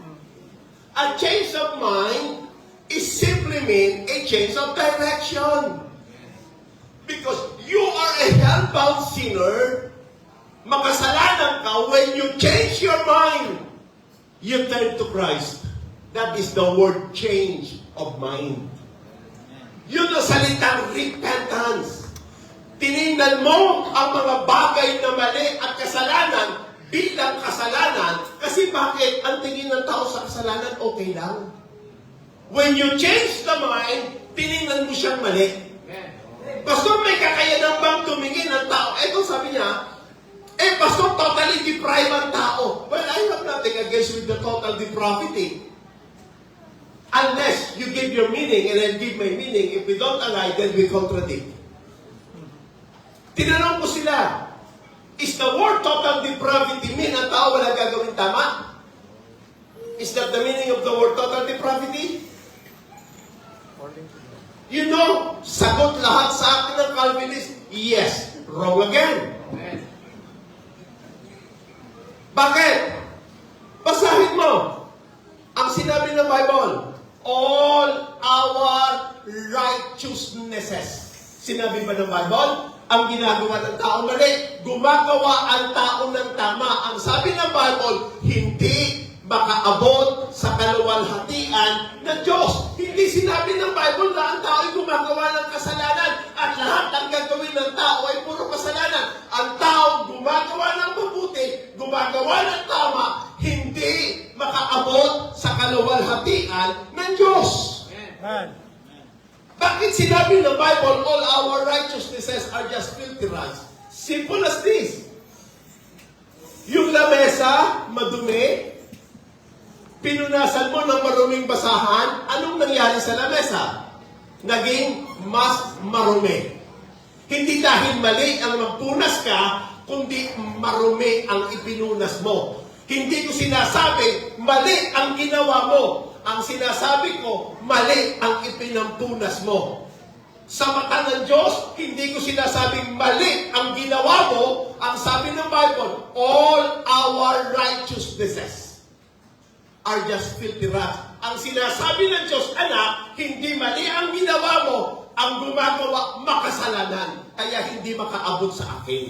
A change of mind is simply mean a change of direction. Because you are a hell-bound sinner, makasalanan anak ka, when you change your mind, you turn to Christ. That is the word change of mind. Yun ang salitang repentance. Tiningnan mo ang mga bagay na mali at kasalanan bilang kasalanan. Kasi bakit? Ang tingin ng tao sa kasalanan, okay lang. When you change the mind, tiningnan mo siyang mali. Pastor, may kakayanan bang tumingin ng tao? Eto sabi niya, Pastor, totally deprived ang tao. Well, I have nothing against with the total depravity. Unless you give your meaning and I give my meaning, if we don't align, then we contradict. Tinanong ko sila, is the word total depravity mean ang tao wala gagawin tama? Is that the meaning of the word total depravity? You know, sagot lahat sa akin ng Calvinist, yes, wrong again. Bakit? Basahin mo. Ang sinabi ng Bible, all our righteousnesses. Sinabi ba ng Bible? Ang ginagawa ng tao mali, gumagawa ang tao ng tama. Ang sabi ng Bible, hindi makaabot sa kaluwalhatian ng Diyos. Hindi sinabi ng Bible na ang tao ay gumagawa ng kasalanan at lahat ng gagawin ng tao ay puro kasalanan. Ang tao gumagawa ng mabuti, gumagawa ng tama, hindi makaabot sa kaluwalhatian ng Diyos. Amen. Bakit sinabi ng Bible, all our righteousnesses are just filthy rags? Simple as this. Yung lamesa, madumi, pinunasan mo ng maruming basahan, anong nangyari sa lamesa? Naging mas marumi. Hindi dahil mali ang magpunas ka, kundi marumi ang ipinunas mo. Hindi ko sinasabi, mali ang ginawa mo. Ang sinasabi ko, mali ang ipinampunas mo. Sa mata ng Diyos, hindi ko sinasabing mali ang ginawa mo. Ang sabi ng Bible, all our righteousnesses are just filthy rags. Ang sinasabi ng Diyos, anak, hindi mali ang ginawa mo. Ang gumagawa, makasalanan. Kaya hindi makaabot sa akin.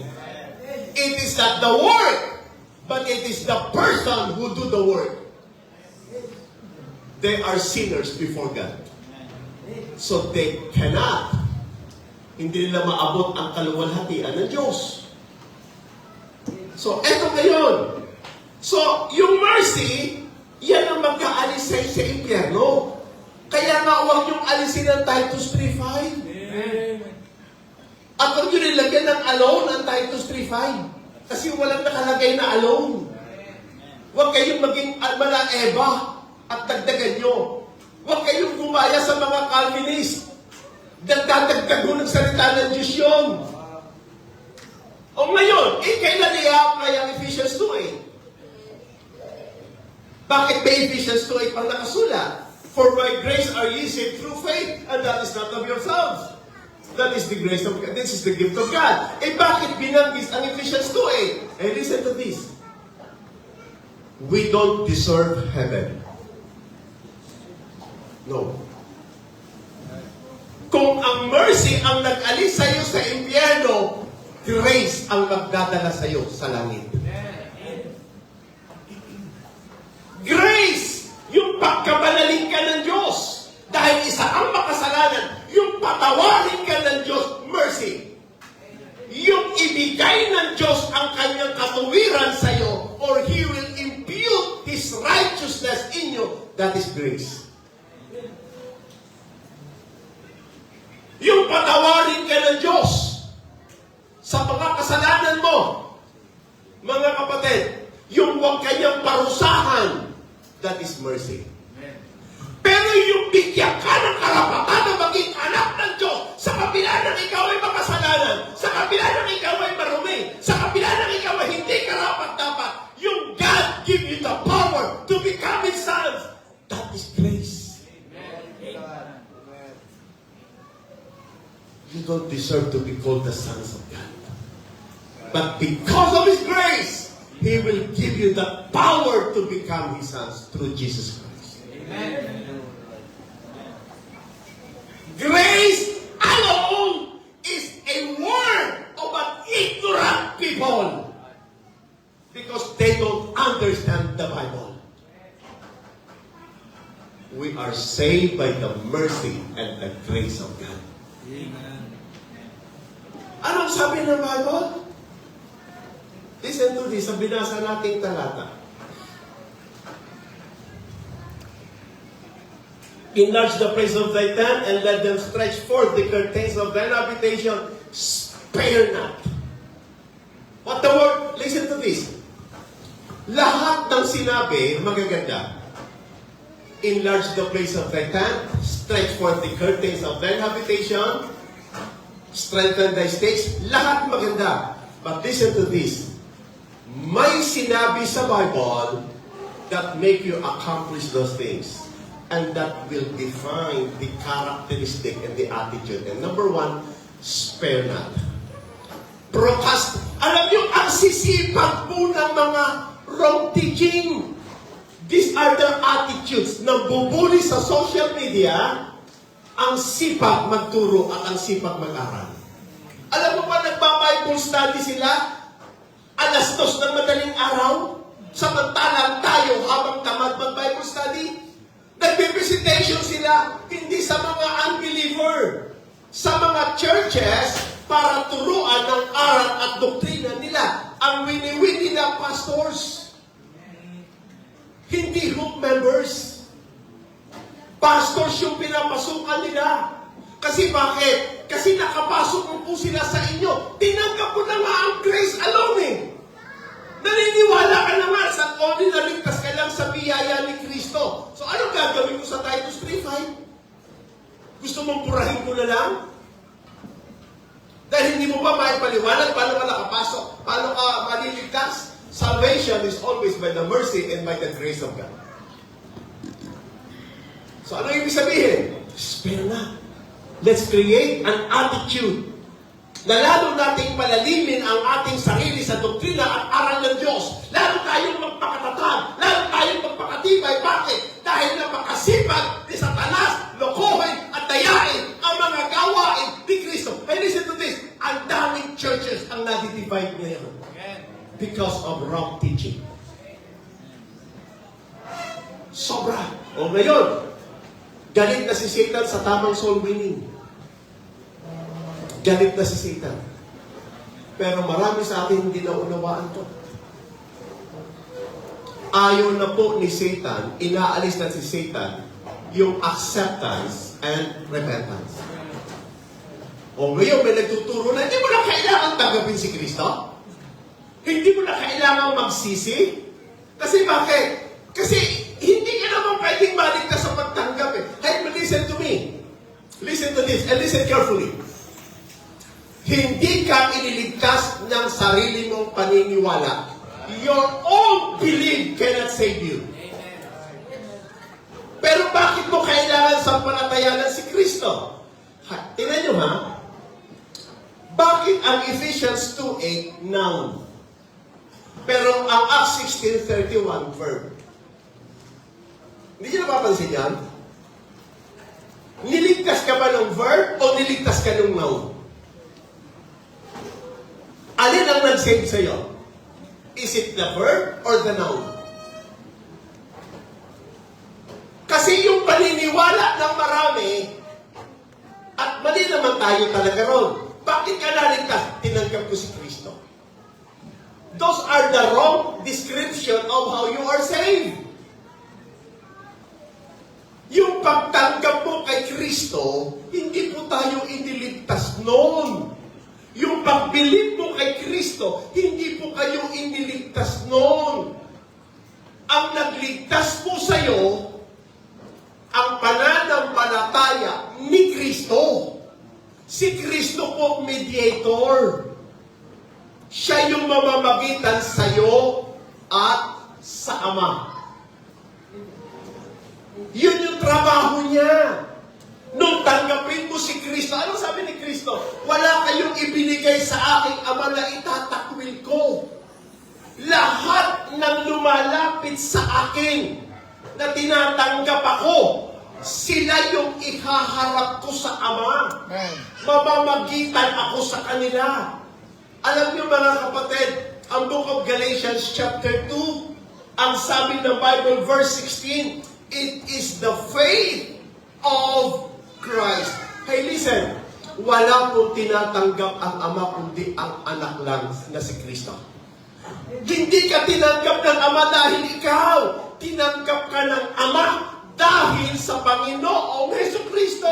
It is not the work, but it is the person who do the work. They are sinners before God. So they cannot, hindi nila maabot ang kaluwalhatian ng Diyos. So, eto ngayon. So, yung mercy, yan ang magkaalis sa impyerno. Kaya nga, huwag yung alisin ng Titus 3:5. At huwag yun nilagyan ng alone ang Titus 3:5. Kasi walang nakalagay na alone. Huwag kayong maging mala-eba at dagdagan nyo. Huwag kayong gumaya sa mga Calvinist. Dagdagdag mo ng salita ng Diyos yun. O ngayon, kailan i-apply ang Ephesians 2:8? Bakit may Ephesians 2:8 pang nakasulat? For by grace are ye saved through faith, and that is not of yourselves. That is the grace of God. This is the gift of God. Bakit binanggis ang Ephesians 2:8? Listen to this. We don't deserve heaven. No. Kung ang mercy ang nag-alis sa iyo sa impyerno, grace ang magdadala sa iyo sa langit. Grace! Yung pagkabanaling ka ng Diyos. Dahil isa ang makasalanan, yung patawarin ka ng Diyos, mercy. Yung ibigay ng Diyos ang kanyang katuwiran sa iyo, or He will impute His righteousness in you, that is grace. Yung patawarin ka ng Diyos sa mga kasalanan mo, mga kapatid, yung huwag kanyang parusahan, that is mercy. Pero yung bigyan ka ng karapatan na maging anak ng Diyos sa kabila ng ikaw ay makasalanan, sa kabila ng ikaw ay marumi, sa kabila ng ikaw ay hindi karapat-dapat, yung God give you the power to become His sons, that is grace. You don't deserve to be called the sons of God. But because of His grace, He will give you the power to become His sons through Jesus Christ. Amen. Grace alone is a word of an ignorant people. Because they don't understand the Bible. We are saved by the mercy and the grace of God. Amen. Anong sabi ng Bible? Listen to this, sa binasa nating talata. Enlarge the place of thy tent and let them stretch forth the curtains of thine habitation. Spare not. What the word? Listen to this. Lahat ng sinabi, magaganda. Enlarge the place of thy tent, stretch forth the curtains of thine habitation, strengthen thy stakes, lahat maganda. But listen to this. May sinabi sa Bible that make you accomplish those things. And that will define the characteristic and the attitude. And number one, spare not. Alam niyo, ang sisipag po ng mga wrong teaching. These are the attitudes. Nambubuli sa social media, ang sipag magturo at ang sipag mag-aral. Alam mo ba, nagpa-Bible study sila, 2:00 ng madaling araw, samantalang tayo habang tamad mag-Bible study, nagbe-visitation sila, hindi sa mga unbeliever, sa mga churches, para turuan ng aral at doktrina nila. Ang wini-wini na pastors, hindi hook members. Pastors yung pinapasukan nila. Kasi bakit? Kasi nakapasok po sila sa inyo. Tinanggap ko na nga ang grace alone eh. Naniniwala ka naman sa only naligtas ka lang sa biyaya ni Kristo. So anong gagawin ko sa Titus 3:5? Gusto mong purahin ko na lang? Dahil hindi mo ba maipaliwanag paano ka nakapasok? Paano ka maliligtas? Salvation is always by the mercy and by the grace of God. So ano ibig sabihin? Spare na. Let's create an attitude na lalo nating palalimin ang ating sarili sa doktrina at aral ng Diyos. Lalo tayong magpakatatag. Lalo tayong magpakatibay. Bakit? Dahil napakasipag ni Satanas, lokohin at dayain ang mga gawain ni Kristo. And listen to this. Ang daming churches ang nadidivide ngayon because of wrong teaching. Sobra. O ngayon, galit na si Satan sa tamang soul winning. Galit na si Satan. Pero marami sa atin hindi na unawaan to. Ayaw na po ni Satan, inaalis na si Satan, yung acceptance and repentance. O ngayon, may nagtuturo na, hindi mo na kailangan tanggapin si Kristo? Hindi mo na kailangan magsisi? Kasi bakit? Kasi hindi ka naman pwedeng maligtas sa pagtanggap eh. Hey, but listen to me. Listen to this and listen carefully. Hindi ka iniligtas ng sarili mong paniniwala. Your own belief cannot save you. Pero bakit mo kailangan sampalatayanan si Kristo? Tingnan nyo ha. Bakit ang Ephesians 2:8 noun? Pero ang Acts 16:31 verb. Hindi nyo napapansin yan? Niligtas ka ba ng verb o niligtas ka ng noun? Alin ang nag-save sa'yo? Is it the verb or the noun? Kasi yung paniniwala ng marami, at mali naman tayo talaga ron. Bakit ka naligtas? Tinanggap ko si Kristo. Those are the wrong description of how you are saved. Yung pagtanggap mo kay Kristo, hindi po tayo iniligtas noon. Yung pagbilib mo kay Kristo, hindi po kayo iniligtas noon. Ang nagligtas po sa'yo, ang pananampalataya ni Kristo. Si Kristo po mediator. Siya yung mamamagitan sa'yo at sa Ama. Yun yung trabaho niya. Nung tanggapin mo si Kristo, anong sabi ni Kristo? Wala kayong ibinigay sa aking Ama na itatakwil ko. Lahat ng lumalapit sa akin na tinatanggap ako, sila yung ihaharap ko sa Ama. Amen. Mamamagitan ako sa kanila. Alam niyo mga kapatid, ang Book of Galatians chapter 2, ang sabi ng Bible, verse 16, it is the faith of Christ. Hey, listen, wala pong tinatanggap ang Ama kundi ang anak lang na si Kristo. Hindi ka tinanggap ng Ama dahil ikaw. Tinanggap ka ng Ama dahil sa Panginoong Jesucristo.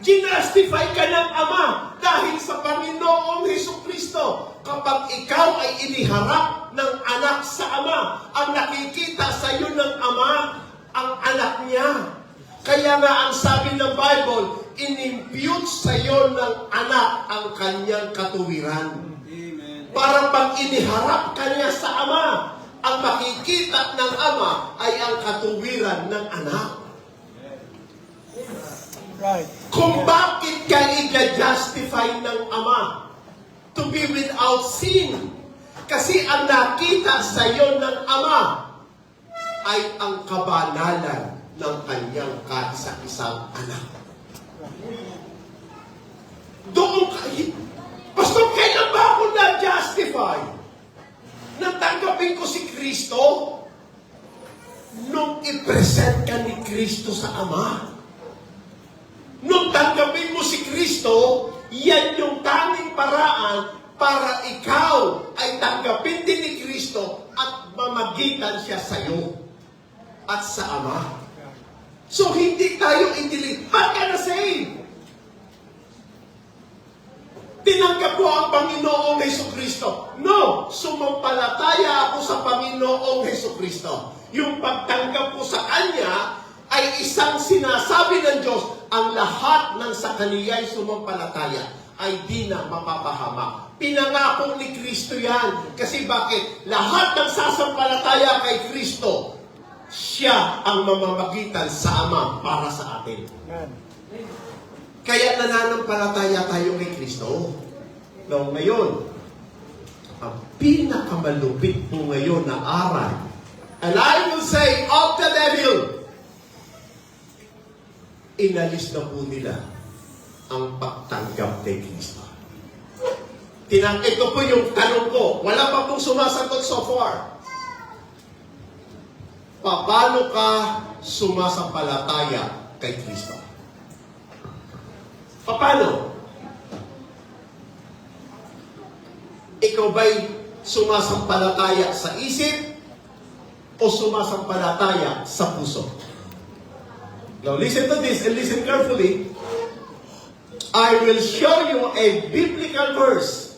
Ginastify ka ng Ama dahil sa Panginoong Jesucristo. Kapag ikaw ay iniharap ng anak sa Ama, ang nakikita sa iyo ng Ama, ang anak niya. Kaya nga ang sabi ng Bible, in-impute sa iyo ng anak ang kanyang katuwiran. Para pag iniharap ka niya sa Ama, ang makikita ng Ama ay ang katuwiran ng anak. Right. Kung bakit ka i-justify ng Ama to be without sin. Kasi ang nakita sa iyo ng Ama ay ang kabanalan ng kanyang kaisa-isang anak. Doon Pastor, kailan ba ako na-justify? Natanggapin ko si Kristo nung i-present ka ni Kristo sa Ama. Nung tanggapin mo si Kristo, yan yung tanging paraan para ikaw ay tanggapin din ni Kristo at mamagitan siya sa iyo at sa Ama. So, hindi tayo i-delete. Ba't ka na-save? Tinanggap ko ang Panginoong Jesucristo. No, sumampalataya ako sa Panginoong Jesucristo. Yung pagtanggap ko sa Kanya ay isang sinasabi ng Diyos, ang lahat ng sa Kanya ay sumampalataya ay di na mapapahama. Pinangako ni Kristo yan. Kasi bakit? Lahat ng sasampalataya kay Kristo, siya ang mamamagitan sa Ama para sa atin. Amen. Kaya nananampalataya tayo kay Kristo. No, ngayon, ang pinakamalupit po ngayon na aral, and I will say, of the devil, inalis na po nila ang pagtanggap kay Kristo. Ito po yung tanong ko. Wala pa pong sumasagot so far. Paano ka sumasampalataya kay Kristo? Paano? Ikaw ba'y sumasampalataya sa isip o sumasampalataya sa puso? Now listen to this and listen carefully. I will show you a biblical verse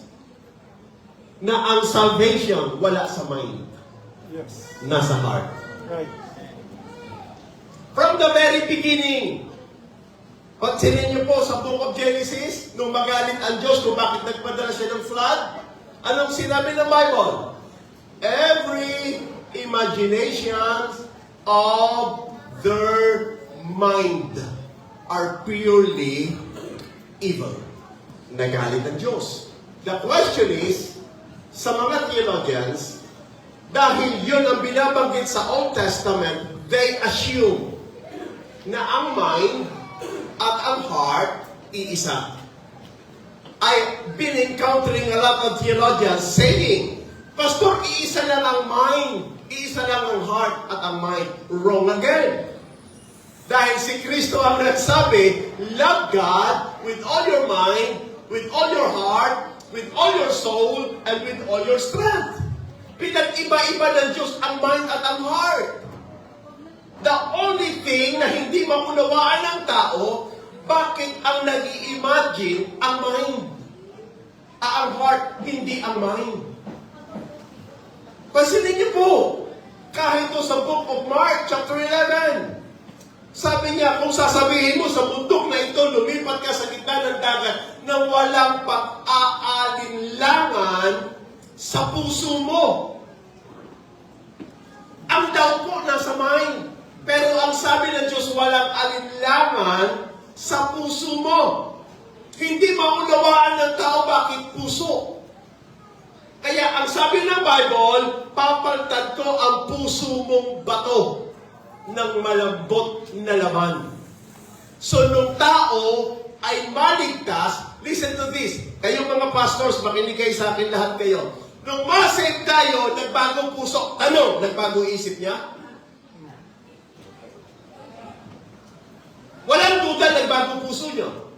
na ang salvation wala sa mind, Yes. nasa heart. Right. From the very beginning, pansinin niyo po sa Book of Genesis, nung magalit ang Diyos kung bakit nagpadala siya ng flood, anong sinabi ng Bible? Every imagination of their mind are purely evil. Nagalit ang Diyos. The question is, sa mga theologians, dahil yun ang binabanggit sa Old Testament, they assume na ang mind at ang heart, iisa. I've been encountering a lot of theologians saying, Pastor, iisa lang ang mind, iisa lang ang heart at ang mind. Wrong again. Dahil si Kristo ang nagsabi, love God with all your mind, with all your heart, with all your soul, and with all your strength. Pinag-iba-iba ng Diyos ang mind at ang heart. The only thing na hindi maunawaan ng tao, bakit ang nag-i-imagine ang mind? Ang heart, hindi ang mind. Pansinin niyo po, kahit to sa Book of Mark, chapter 11, sabi niya, kung sasabihin mo sa bundok na ito, lumipat ka sa gitna ng dagat na walang pag-aalinlangan sa puso mo. Ang daw po nasa mind. Pero ang sabi ng Diyos, walang alinlangan sa puso mo. Hindi maunawaan ng tao bakit puso. Kaya ang sabi ng Bible, papalitan ko ang puso mong bato ng malambot na laman. So nung tao ay maligtas, listen to this, Kayong mga pastors, makinig kayo sa akin lahat kayo. Nung masave tayo, nagbagong puso. Ano? Nagbagong isip niya? Walang duda, nagbagong puso niyo.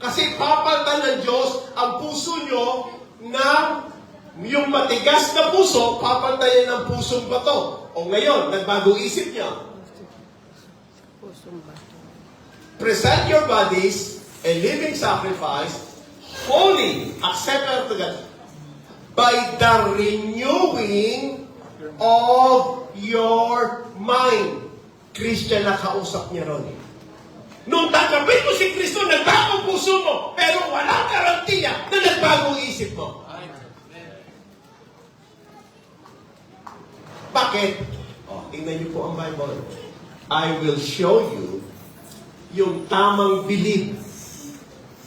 Kasi papalitan ng Diyos ang puso niyo ng yung matigas na puso, papalitan ng pusong bato. O ngayon, nagbagong isip niya. Present your bodies a living sacrifice, holy, acceptable to God, by the renewing of your mind. Christian na kausap niya ron. Nung tanggapin mo si Kristo, nagbagong puso mo, pero walang garantiya na nagbagong isip mo. Bakit? Tingnan niyo po ang Bible. I will show you yung tamang belief.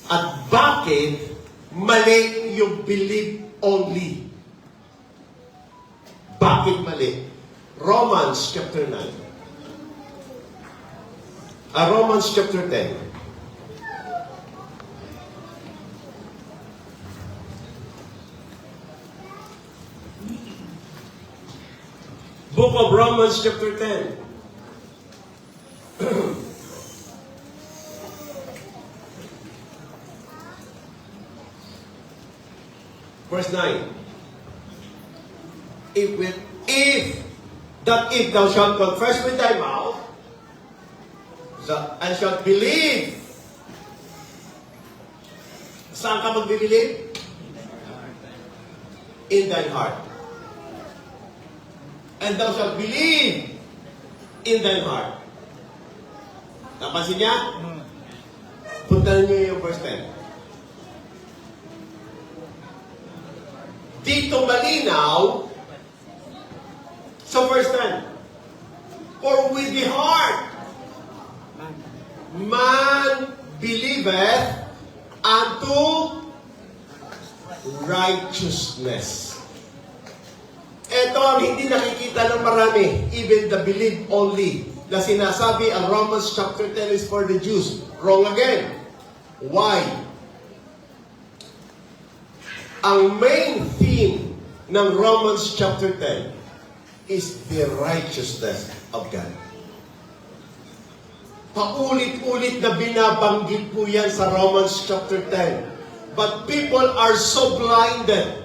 At bakit mali yung belief only? Bakit mali? Romans chapter 9. Romans chapter 10. Book of Romans chapter 10. Verse 9. If thou shalt confess with thy mouth and shalt believe. Saan ka magbibilib? In thine heart. And thou shalt believe in thine heart. Napansin niya? Puntahan niyo yung verse 10. Dito malinaw sa verse 10. For with the heart man believeth unto righteousness. Ito ang hindi nakikita ng marami, even the believe only, na sinasabi ang Romans chapter 10 is for the Jews. Wrong again. Why? Ang main theme ng Romans chapter 10 is the righteousness of God. Paulit-ulit na binabanggit po yan sa Romans chapter 10. But people are so blinded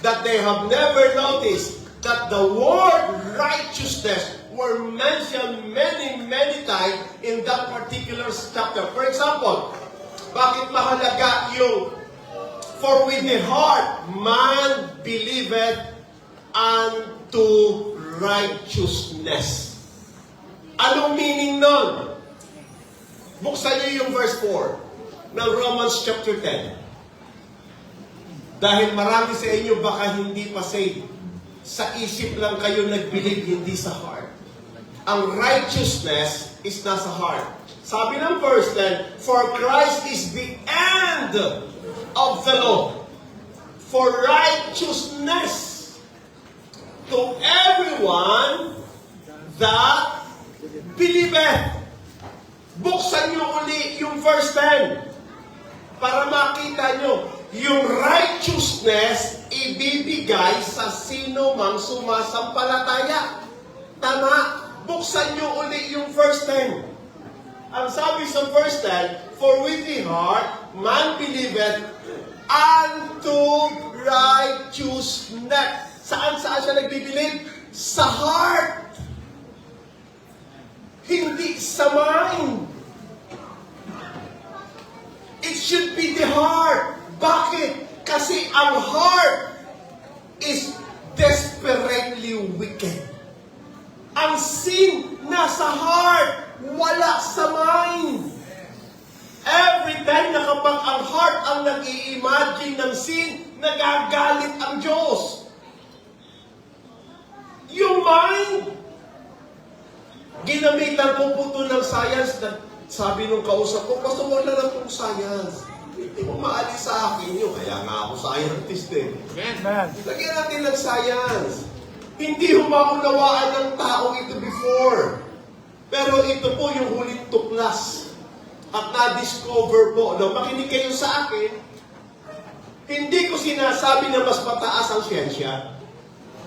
that they have never noticed that the word righteousness were mentioned many, many times in that particular chapter. For example, bakit mahalaga yung for with the heart man believeth unto righteousness. Anong meaning nun? Buksan niyo yung verse 4 ng Romans chapter 10. Dahil marami sa inyo baka hindi pa saved. Sa isip lang kayo nag-believe, hindi sa heart. Ang righteousness is nasa heart. Sabi ng verse 10, for Christ is the end of the law for righteousness to everyone that believeth. Buksan nyo uli yung verse 10 para makita nyo yung righteousness ibibigay sa sino mang sumasampalataya. Tama? Buksan nyo uli yung verse 10. Ang sabi sa verse 10, for with the heart man believeth unto righteousness. Saan siya nagbibilib? Sa heart. Hindi sa mind. It should be the heart. Bakit? Kasi ang heart is desperately wicked. Ang sin nasa heart, wala sa mind. Every time na kapag ang heart ang nag-i-imagine ng sin, nagagalit ang Diyos. Yung mind, ginamitan po po ito ng science na sabi nung kausap ko, basta wala na pong science. Hindi mo maalis sa akin yun. Kaya nga ako scientist eh. Amen. Lagyan natin ng science. Hindi humaunawaan ng tao ito before. Pero ito po yung huling tuklas. At na-discover po. No, makinig kayo sa akin. Hindi ko sinasabi na mas mataas ang siyensya.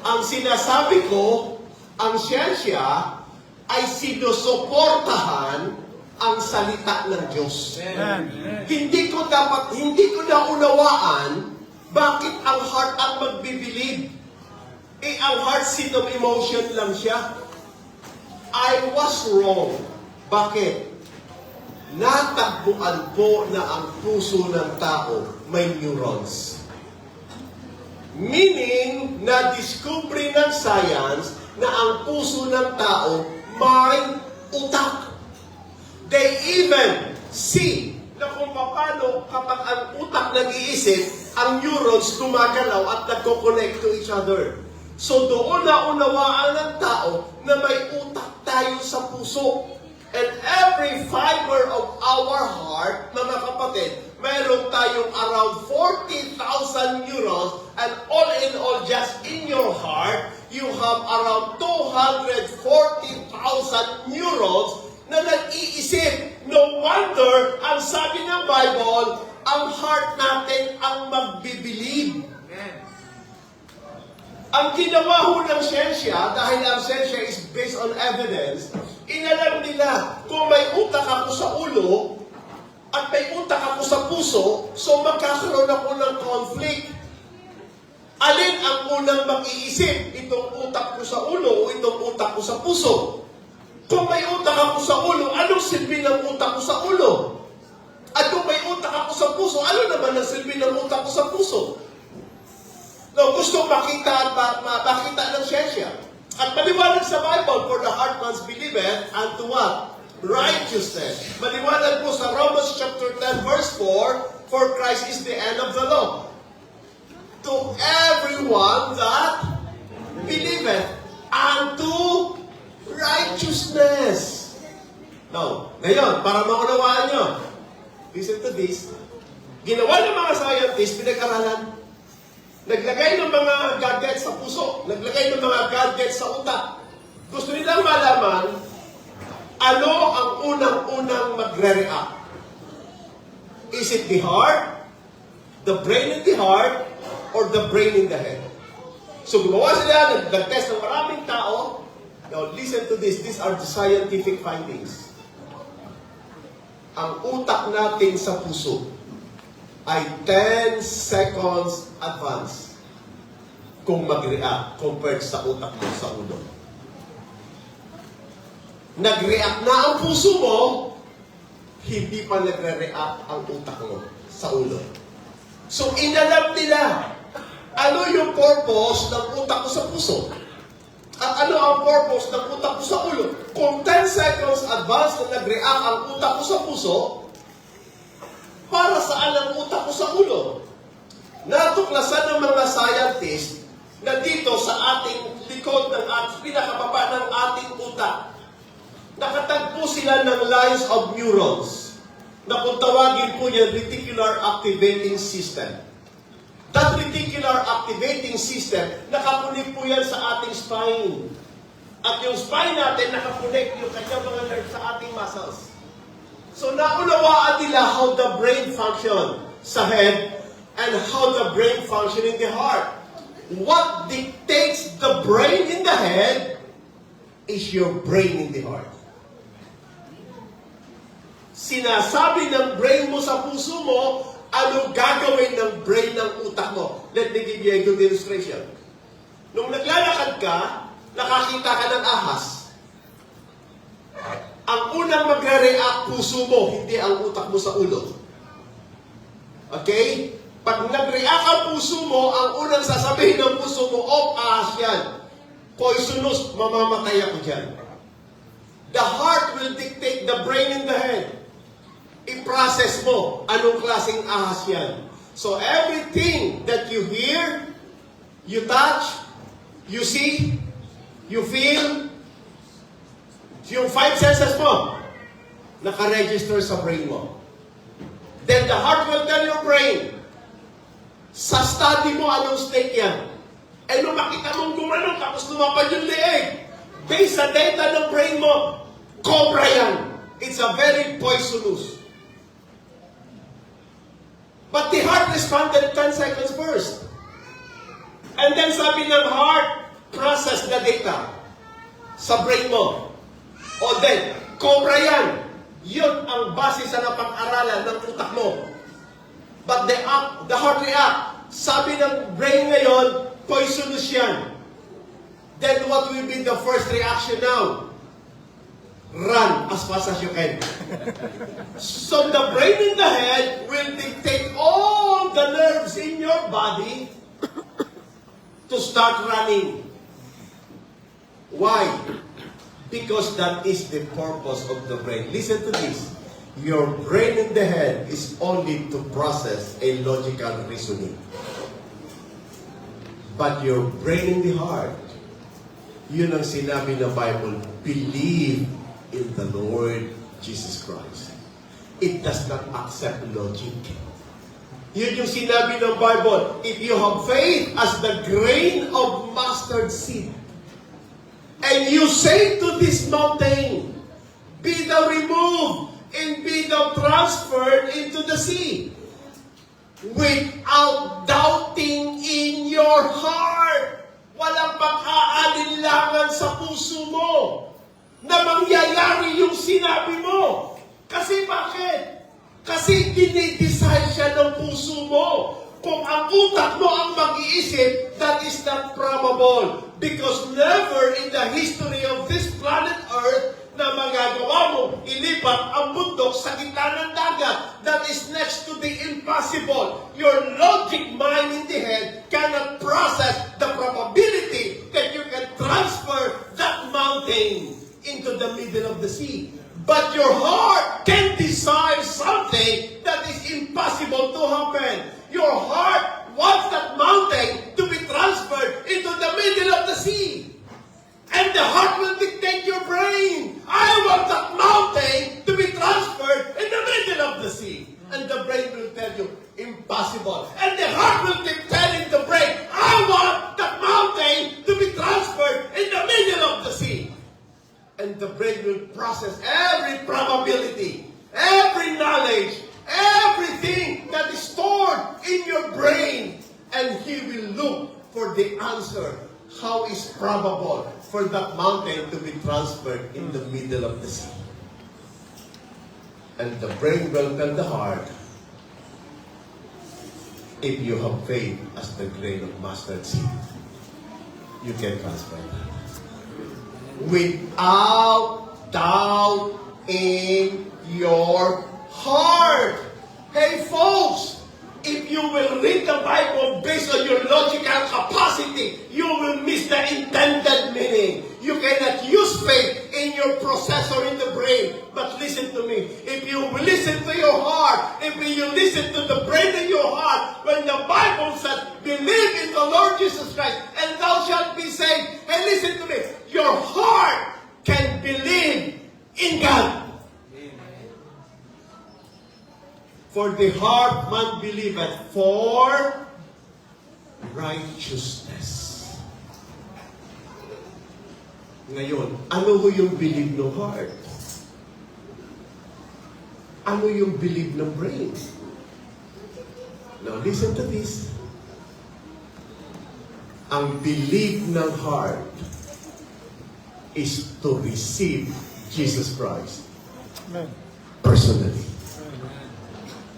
Ang sinasabi ko, ang siyensya ay sinusuportahan ang salita ng Diyos. Amen. Hindi ko naunawaan bakit ang heart ang magbibilib. Ang heart seat of emotion lang siya. I was wrong. Bakit? Natagpuan po na ang puso ng tao may neurons. Meaning, na-discovery ng science na ang puso ng tao may utak. They even see na kung paano kapag ang utak nag-iisip, ang neurons gumagalaw at nagko-connect to each other. So doon na unawaan ng tao na may utak tayo sa puso. And every fiber of our heart, mga kapatid, mayroon tayong around 40,000 neurons, and all in all, just in your heart, you have around 240,000 neurons na nag-iisip. No wonder, ang sabi ng Bible, ang heart natin ang magbibilib. Ang ginawa ho ng siyensya, dahil ang siyensya is based on evidence, inalam nila kung may utak ako sa ulo at may utak ako sa puso, so magkakaroon ako ng conflict. Alin ang unang mag-iisip? Itong utak ko sa ulo o itong utak ko sa puso? Kung may utak ako sa ulo, anong silbi ng utak ko sa ulo? At kung may utak ako sa puso, ano naman ang silbi ng utak ko sa puso? No, gusto makita at makita ng siyensya. At maliwanag sa Bible, for the heart must believeth unto what? Righteousness. Maliwanag po sa Romans chapter 10 verse 4, for Christ is the end of the law. To everyone that believeth unto righteousness. Now, ngayon, para maunawaan nyo, listen to this. Ginawa ng mga scientists, pinag-aralan. Naglagay ng mga gadgets sa puso. Naglagay ng mga gadgets sa utak. Gusto nilang malaman, ano ang unang-unang magre-react? Is it the heart, the brain in the heart, or the brain in the head? So gumawa sila, nag-test ng maraming tao. Now listen to this, these are the scientific findings. Ang utak natin sa puso ay 10 seconds advance kung mag-react compared sa utak mo sa ulo. Nag-react na ang puso mo, hindi pa nagre-react ang utak mo sa ulo. So, inalam nila ano yung purpose ng utak ko sa puso at ano ang purpose ng utak ko sa ulo. Kung 10 seconds advance na nag-react ang utak ko sa puso, para saan ang utak ko sa ulo? Natuklasan ng mga scientists na dito sa ating likod ng pinakababa ng ating utak, nakatagpo sila ng lines of neurons na kung tawagin po yan reticular activating system. That reticular activating system, nakakunik po yan sa ating spine. At yung spine natin, nakakunik yung kanyang mga nerves sa ating muscles. So naunawaan nila how the brain function sa head and how the brain function in the heart. What dictates the brain in the head is your brain in the heart. Sinasabi ng brain mo sa puso mo, ano gagawin ng brain ng utak mo. Let me give you a good illustration. Nung naglalakad ka, nakakita ka ng ahas. Ang unang magre-react puso mo, hindi ang utak mo sa ulo. Okay? Pag nag-react ang puso mo, ang unang sasabihin ng puso mo, ahas yan. Poisonous, mamamatay ako dyan. The heart will dictate the brain in the head. I-process mo, anong klaseng ahas yan. So everything that you hear, you touch, you see, you feel, yung 5 senses mo, naka-register sa brain mo. Then the heart will tell your brain, sa study mo, anong state yan? Eh, nung makita mong gumanon, tapos lumapad yung leeg, based sa data ng brain mo, cobra yan. It's a very poisonous. But the heart responded 10 seconds first. And then sabi ng heart, process the data sa brain mo. O then, cobra yan. Yun ang base sa napag-aralan ng utak mo. But the heart react. Sabi ng brain ngayon, poisonous yan. Then what will be the first reaction now? Run as fast as you can. So the brain in the head will dictate all the nerves in your body to start running. Why? Because that is the purpose of the brain. Listen to this. Your brain in the head is only to process a logical reasoning. But your brain in the heart, yun ang sinabi ng Bible, believe in the Lord Jesus Christ. It does not accept logic. Yun yung sinabi ng Bible, if you have faith as the grain of mustard seed, and you say to this mountain, be thou removed, and be thou transferred into the sea, without doubting in your heart, walang pag-aalinlangan sa puso mo, na mangyayari yung sinabi mo. Kasi bakit? Kasi dinidecide siya ng puso mo. Kung ang utak mo ang mag-iisip, that is not probable. Because never in the history of this planet Earth na magagawa mo ilipat ang bundok sa gitna ng dagat. That is next to the impossible. Your logic mind in the head cannot process the probability that you can transfer that mountain into the middle of the sea. But your heart can desire something that is impossible to happen. Your heart wants that mountain to be transferred into the middle of the sea. And the heart will dictate your brain. I want that mountain to be transferred in the middle of the sea. And the brain will tell you, impossible. And the heart will keep telling the brain, I want that mountain to be transferred in the middle of the sea. And the brain will process every probability, every knowledge, everything that is stored in your brain. And he will look for the answer. How is probable for that mountain to be transferred in the middle of the sea? And the brain will tell the heart, if you have faith as the grain of mustard seed, you can transfer that. Without doubt in your heart. Hey folks, if you will read the Bible based on your logical capacity, you will miss the intended meaning. You cannot use faith in your processor in the brain. But listen to me. If you will listen to your heart, if you listen to the brain in your heart, when the Bible says, believe in the Lord Jesus Christ, and thou shalt be saved. And listen to me. Your heart can believe in God. For the heart man believeth for righteousness. Ngayon, ano ho yung believe ng heart? Ano yung believe ng brain? Now, listen to this. Ang believe ng heart is to receive Jesus Christ Amen. personally.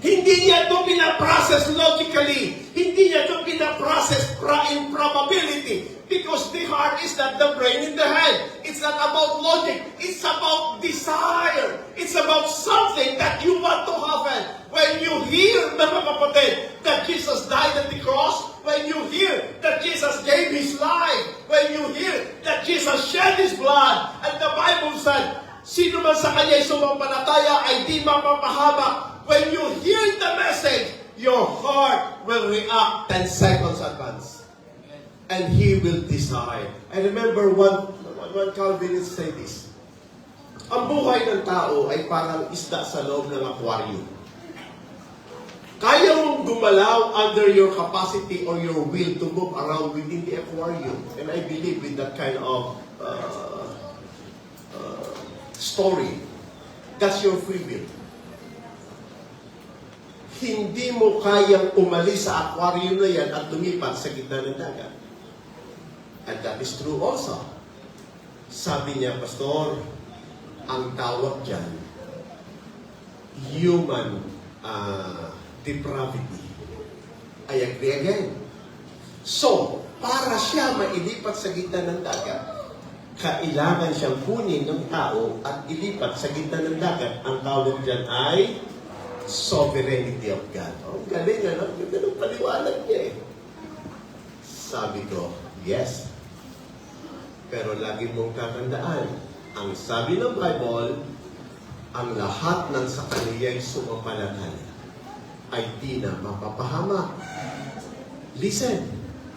Hindi niya ito pinaprocess logically. Hindi niya ito pinaprocess in probability. Because the heart is not the brain in the head. It's not about logic. It's about desire. It's about something that you want to happen. When you hear, mga kapatid, that Jesus died at the cross, when you hear that Jesus gave His life, when you hear that Jesus shed His blood, and the Bible said, sino man sa Kanya'y sumampalataya ay di mapapahamak. When you hear the message, your heart will react 10 seconds advance. And he will decide. I remember one Calvinist say this. Ang buhay ng tao ay parang isda sa loob ng aquarium. Kaya mong gumalaw under your capacity or your will to move around within the aquarium. And I believe with that kind of story. That's your free will. hindi mo kayang umalis sa aquarium na yan at lumipat sa gitna ng dagat. And that is true also. Sabi niya, Pastor, ang tawag dyan, human depravity. I agree again. So, para siya mailipat sa gitna ng dagat, kailangan siyang kunin ng tao at ilipat sa gitna ng dagat. Ang tawag dyan ay sovereignty of God. Oh, galing, ano? Ganun paliwanag niya eh. Sabi ko, yes. Pero lagi mong tatandaan, ang sabi ng Bible, ang lahat ng sa kaniya'y sumampalataya ay di na mapapahamak. Listen,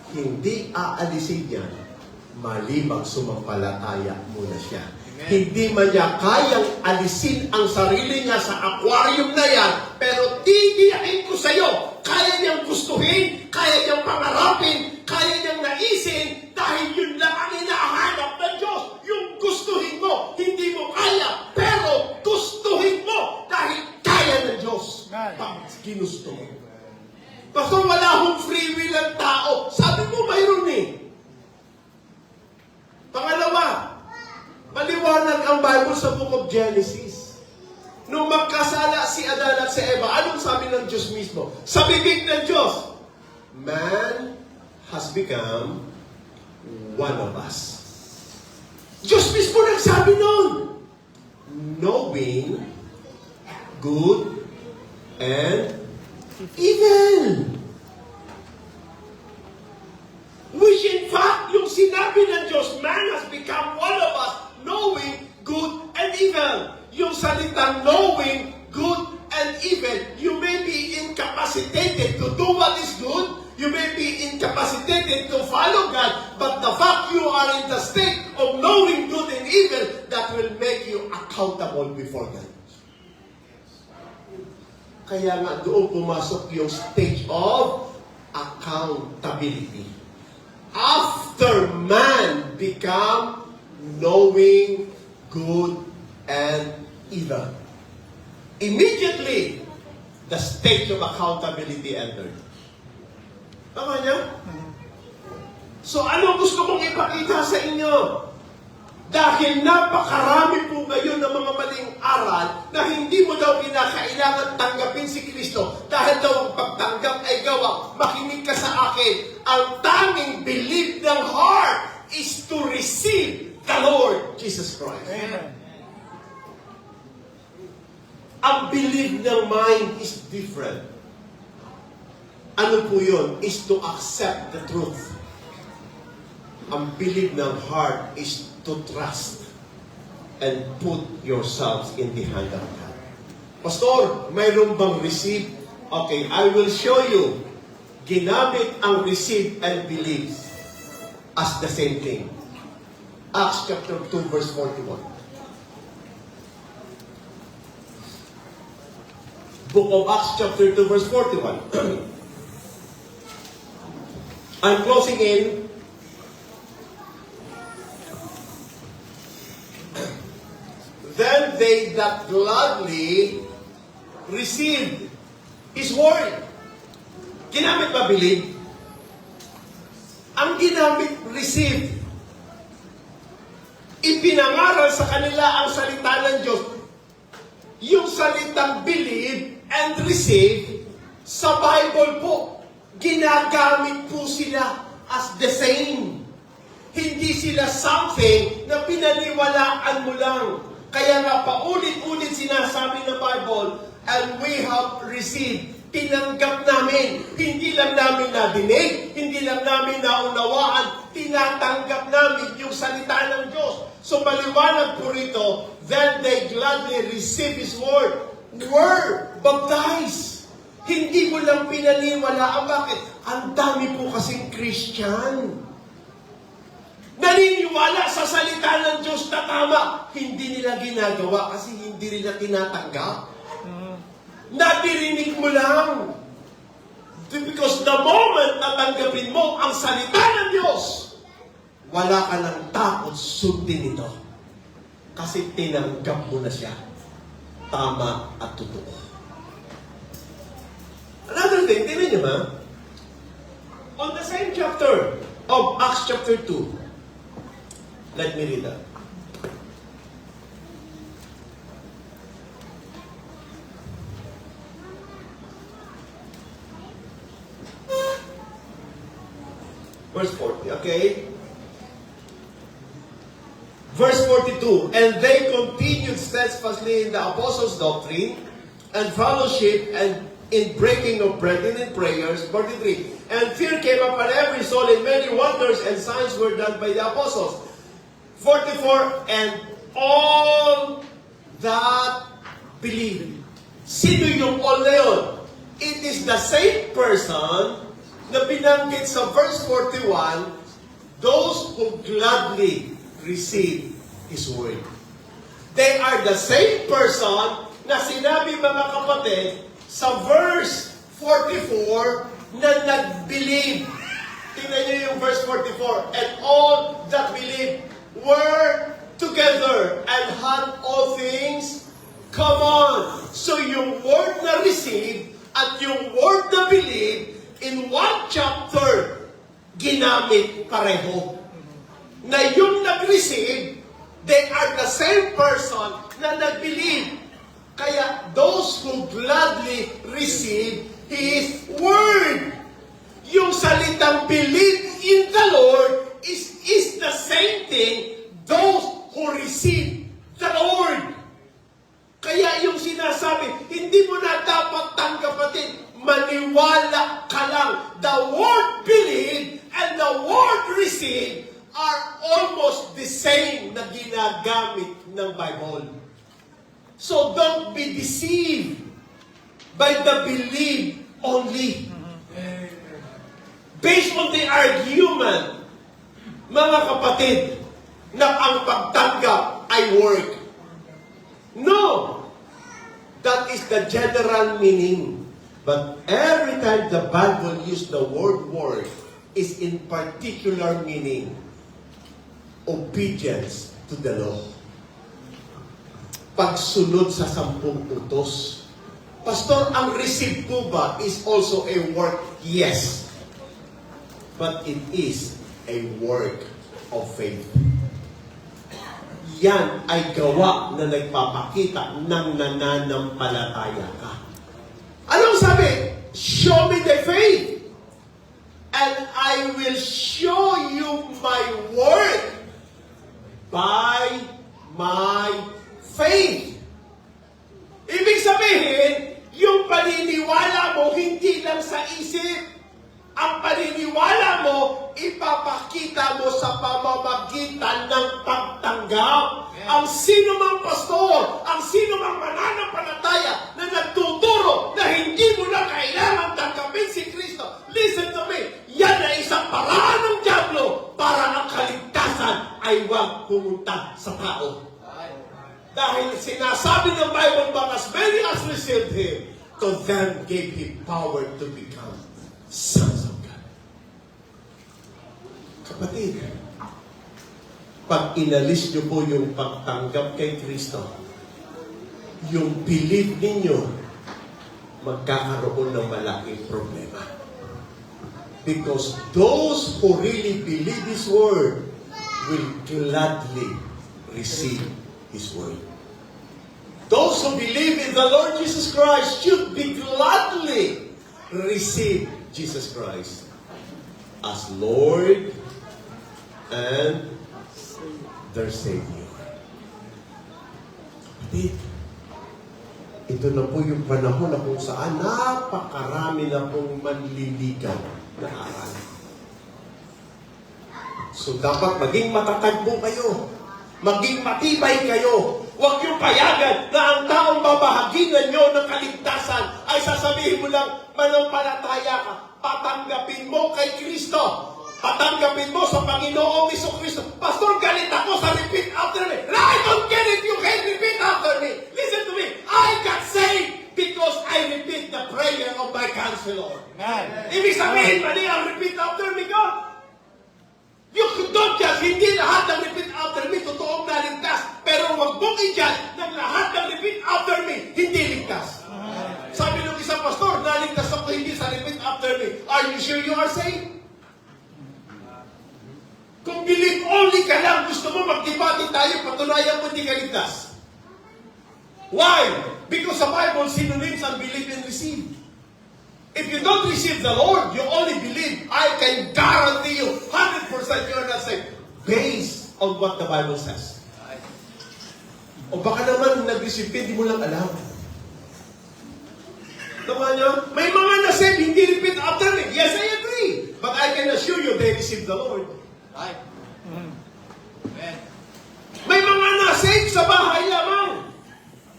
hindi aalisin yan malibang sumampalataya muna siya. Hindi man niya kayang alisin ang sarili niya sa aquarium na yan, pero titiyain ko sa iyo, kaya niyang gustuhin, kaya niyang pangarapin, kaya niyang naisin, dahil yun lang ang hinahanap ng Diyos. Yung gustuhin mo, hindi mo kaya, pero gustuhin mo dahil kaya ng Diyos. Pag ginusto mo. Pastor, wala akong free will ang tao. Sabi mo, mayroon eh. Pangalawa, maliwanag ang Bible sa Book of Genesis. Nung magkasala si Adan at si Eva, anong sabi ng Diyos mismo? Sa bibig ng Diyos, man has become one of us. Diyos mismo nagsabi nun. Knowing good and evil. Which in fact, yung sinabi ng Diyos, man has become one of us, knowing good and evil. Yung salitang knowing good and evil, you may be incapacitated to do what is good, you may be incapacitated to follow God, but the fact you are in the state of knowing good and evil, that will make you accountable before God. Kaya nga doon pumasok yung stage of accountability. After man become knowing good and evil, immediately the stage of accountability entered. Tama niya? So ano gusto kong ipakita sa inyo? Dahil napakarami po ngayon ng mga maling aral na hindi mo daw kinakailangan tanggapin si Kristo dahil daw ang pagtanggap ay gawa. Makinig ka sa akin. Ang tanging belief ng heart is to receive the Lord Jesus Christ. Amen. Ang belief ng mind is different. Ano po yun? Is to accept the truth. Ang belief ng heart is to trust and put yourselves in the hand of God. Pastor, mayroon bang receive? Okay, I will show you. Ginamit ang receive and believe as the same thing. Acts chapter 2 verse 41. Book of Acts chapter 2 verse 41. I'm closing in. Then they that gladly received His word. Ginamit ba believe? Ang ginamit receive. Ipinangaral sa kanila ang salita ng Diyos. Yung salitang believe and receive sa Bible po, ginagamit po sila as the same. Hindi sila something na pinaniwalaan mo lang. Kaya nga paulit-ulit sinasabi ng Bible, and we have received. Tinanggap namin. Hindi lang namin nadinig, hindi lang namin naunawaan, tinatanggap namin yung salita ng Diyos. So maliwanag po rito, then they gladly receive His word. Were baptized. Hindi mo lang pinaniwalaan. Bakit? Ang dami po kasing Christian. Naniniwala sa salita ng Diyos na tama. Hindi nila ginagawa kasi hindi nila tinatanggap. Natirinig mo lang. Because the moment na tanggapin mo ang salita ng Diyos, wala ka ng takot sundin ito. Kasi tinanggap mo na siya. Tama at totoo. din, tingnan niyo ha. On the same chapter of Acts chapter 2, let me read that. Verse 40, okay? Verse 42, and they continued steadfastly in the apostles' doctrine and fellowship and in breaking of bread and in prayers. 43, and fear came upon every soul, and many wonders and signs were done by the apostles. 44, and all that believed. Sino yung all na yun? It is the same person na binanggit sa verse 41, those who gladly receive His word. They are the same person na sinabi, mga kapatid, sa verse 44 na nag-believe. Tingnan niyo yung verse 44. And all that believe were together and had all things common. So yung word na receive at yung word na believe in one chapter, ginamit pareho. Na yung nag-receive, they are the same person na nag-believe. Kaya those who gladly receive His word. Yung salitang believe in the Lord is the same thing, those who receive the Lord. Kaya yung sinasabi, hindi mo na dapat tanggapin, maniwala ka lang. The word believe and the word receive are almost the same na ginagamit ng Bible. So don't be deceived by the belief only. Based on the argument, mga kapatid, na ang pagtanggap ay work. No! That is the general meaning. But every time the Bible uses the word work, is in particular meaning obedience to the law. Pagsunod sa 10 utos. Pastor, ang receive po ba is also a work? Yes. But it is a work of faith. Yan ay gawa na nagpapakita ng nananampalataya ka. Anong sabi? Show me the faith, and I will show you my work by my faith. Ibig sabihin, yung paniniwala mo hindi lang sa isip. Ang paniniwala mo, ipapakita mo sa pamamagitan ng pagtanggap. Ang sino mang pastor, ang sino mang mananampalataya na nagtuturo na hindi mo na kailangan tanggapin si Kristo. Listen to me, yan ay isang paraan ng dyablo para ang kaligtasan ay huwag pumunta sa tao. Dahil sinasabi ng Bible, but as many as received Him, to them gave Him power to become sons of God. Kapatid, pag inalis niyo po yung pagtanggap kay Kristo, yung belief ninyo, magkakaroon ng malaking problema. Because those who really believe His word will gladly receive His word. Those who believe in the Lord Jesus Christ should be gladly receive Jesus Christ as Lord and their Savior. Kapatid, ito na po yung panahon na kung saan napakarami na pong manliligaw na aral. So dapat maging matatag po kayo. Maging matibay kayo. Huwag yung payagan na ang taong babahaginan nyo ng kaligtasan ay sasabihin mo lang, manampalataya ka. Patanggapin mo kay Kristo. Patanggapin mo sa Panginoong Kristo. Pastor, galit ako sa repeat after me. I don't get it, you can't repeat after me. Listen to me. I got saved because I repeat the prayer of my counselor. Amen. Ibig sabihin, mali ang repeat after me ko. You don't just, hindi lahat ng repeat after me, totoong naligtas. Pero wag mong i-judge ng lahat ng repeat after me, hindi ligtas. Sabi ng isang pastor, naligtas ako hindi sa repeat you sure you are saved? Kung believe only ka lang, gusto mo mag-debate tayo, patunayan mo hindi ka ligtas. Why? Because the Bible synonyms ang believe and receive. If you don't receive the Lord, you only believe, I can guarantee you 100% you are not saved. Based on what the Bible says. O baka naman nag-receive, hindi mo lang alam. Tama niyo? May mga na-save, hindi repeat after me. Yes, I agree. But I can assure you, they received the Lord. Right. Amen. May mga na-save sa bahay lamang.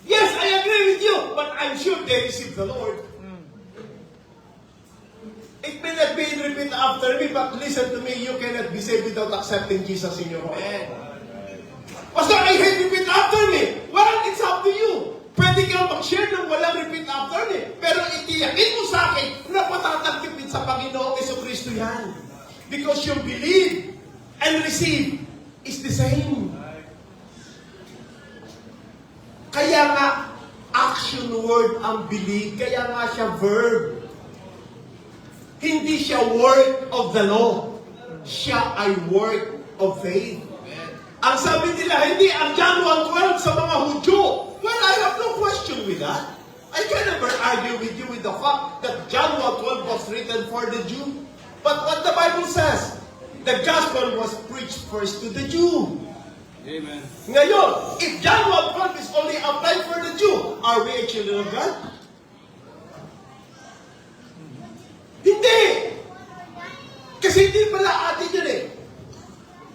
Yes, I agree with you. But I'm sure they received the Lord. It may not be in repeat after me, but listen to me, you cannot be saved without accepting Jesus in your heart. Amen. Pastor, I hate repeat after me. Well, it's up to you. Pwede kang mag-share ng walang repeat after me. Pero itiyakin mo sa akin na patatagpipin sa Panginoong Jesucristo yan. Because you believe and receive is the same. Kaya nga, action word ang believe. Kaya nga siya verb. Hindi siya work of the law. Siya ay work of faith. Ang sabi nila, hindi ang John 1:12 sa mga Hudyo. Well, I have no question with that. I can never argue with you with the fact that John 1:12 was written for the Jew. But what the Bible says, the gospel was preached first to the Jew. Amen. Ngayon, if John 1:12 is only applied for the Jew, are we a children of God? Hindi! Kasi hindi pala atin yun eh.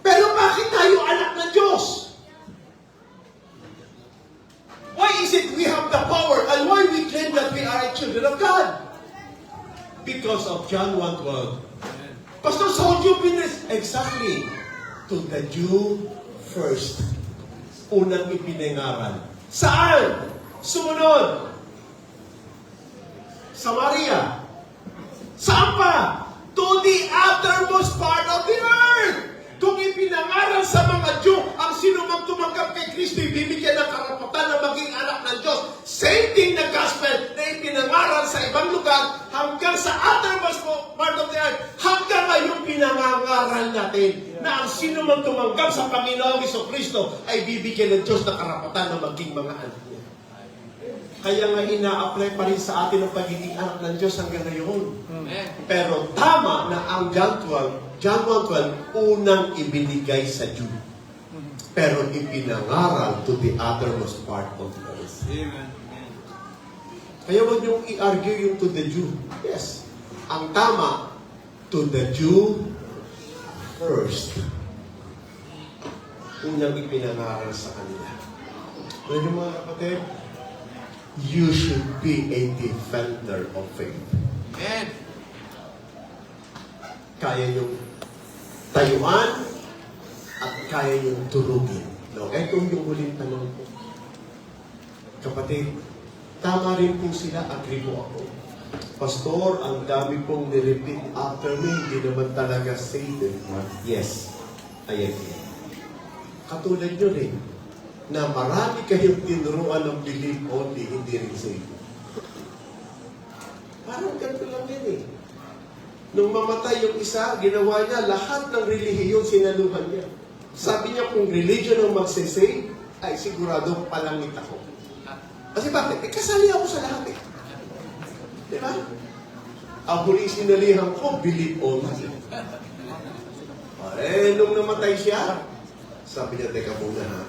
Pero bakit tayo anak ng Diyos? Why is it we have the power and why we claim that we are children of God? Because of John 1:12. Pastor, so you finish exactly to the Jew first. Unang ipinangaral. Saan? Sumunod. Samaria. Saan pa? To the uttermost part of the earth. Kung ipinangaral sa mga Jew, ang sino mang tumanggap kay Kristo, ibibigyan ng karapatan na maging anak ng Diyos. Same thing na gospel na ipinangaral sa ibang lugar hanggang sa uttermost part of the earth. Hanggang ngayon pinangangaral natin na ang sino mang tumanggap sa Panginoong Jesucristo ay bibigyan ng Diyos ng karapatan na maging mga anak niya. Kaya nga ina-apply pa rin sa atin ang pagiging anak ng Diyos hanggang ngayon. Amen. Pero tama na ang John 1:12, unang ibinigay sa Jew. Pero ipinangaral to the uttermost part of the earth. Amen. Kaya huwag niyong i-argue yung to the Jew. Yes. Ang tama, to the Jew first. Unang ipinangaral sa kanila. Alam niyo mga kapatid, you should be a defender of faith. Amen. Kaya yung tayuan at kaya yung turugin. No? Ito yung huling tanong ko. Kapatid, tama rin po sila, agree po ako. Pastor, ang dami pong nirepeat after me, hindi naman talaga saved. Yes, I agree. Katulad nyo rin, na marami kayong tinuruan ng believe only, hindi rin saved. Parang ganito lang yan eh. Nung mamatay yung isa, ginawa niya lahat ng relihiyon sinaluhan niya. Sabi niya kung religion ang magsisave, ay sigurado palangit ako. Kasi bakit? Eh, kasali ako sa lahat eh. Di ba? Ang huling sinalihan ko, believe only. Eh, nung namatay siya, sabi niya, teka muna ha.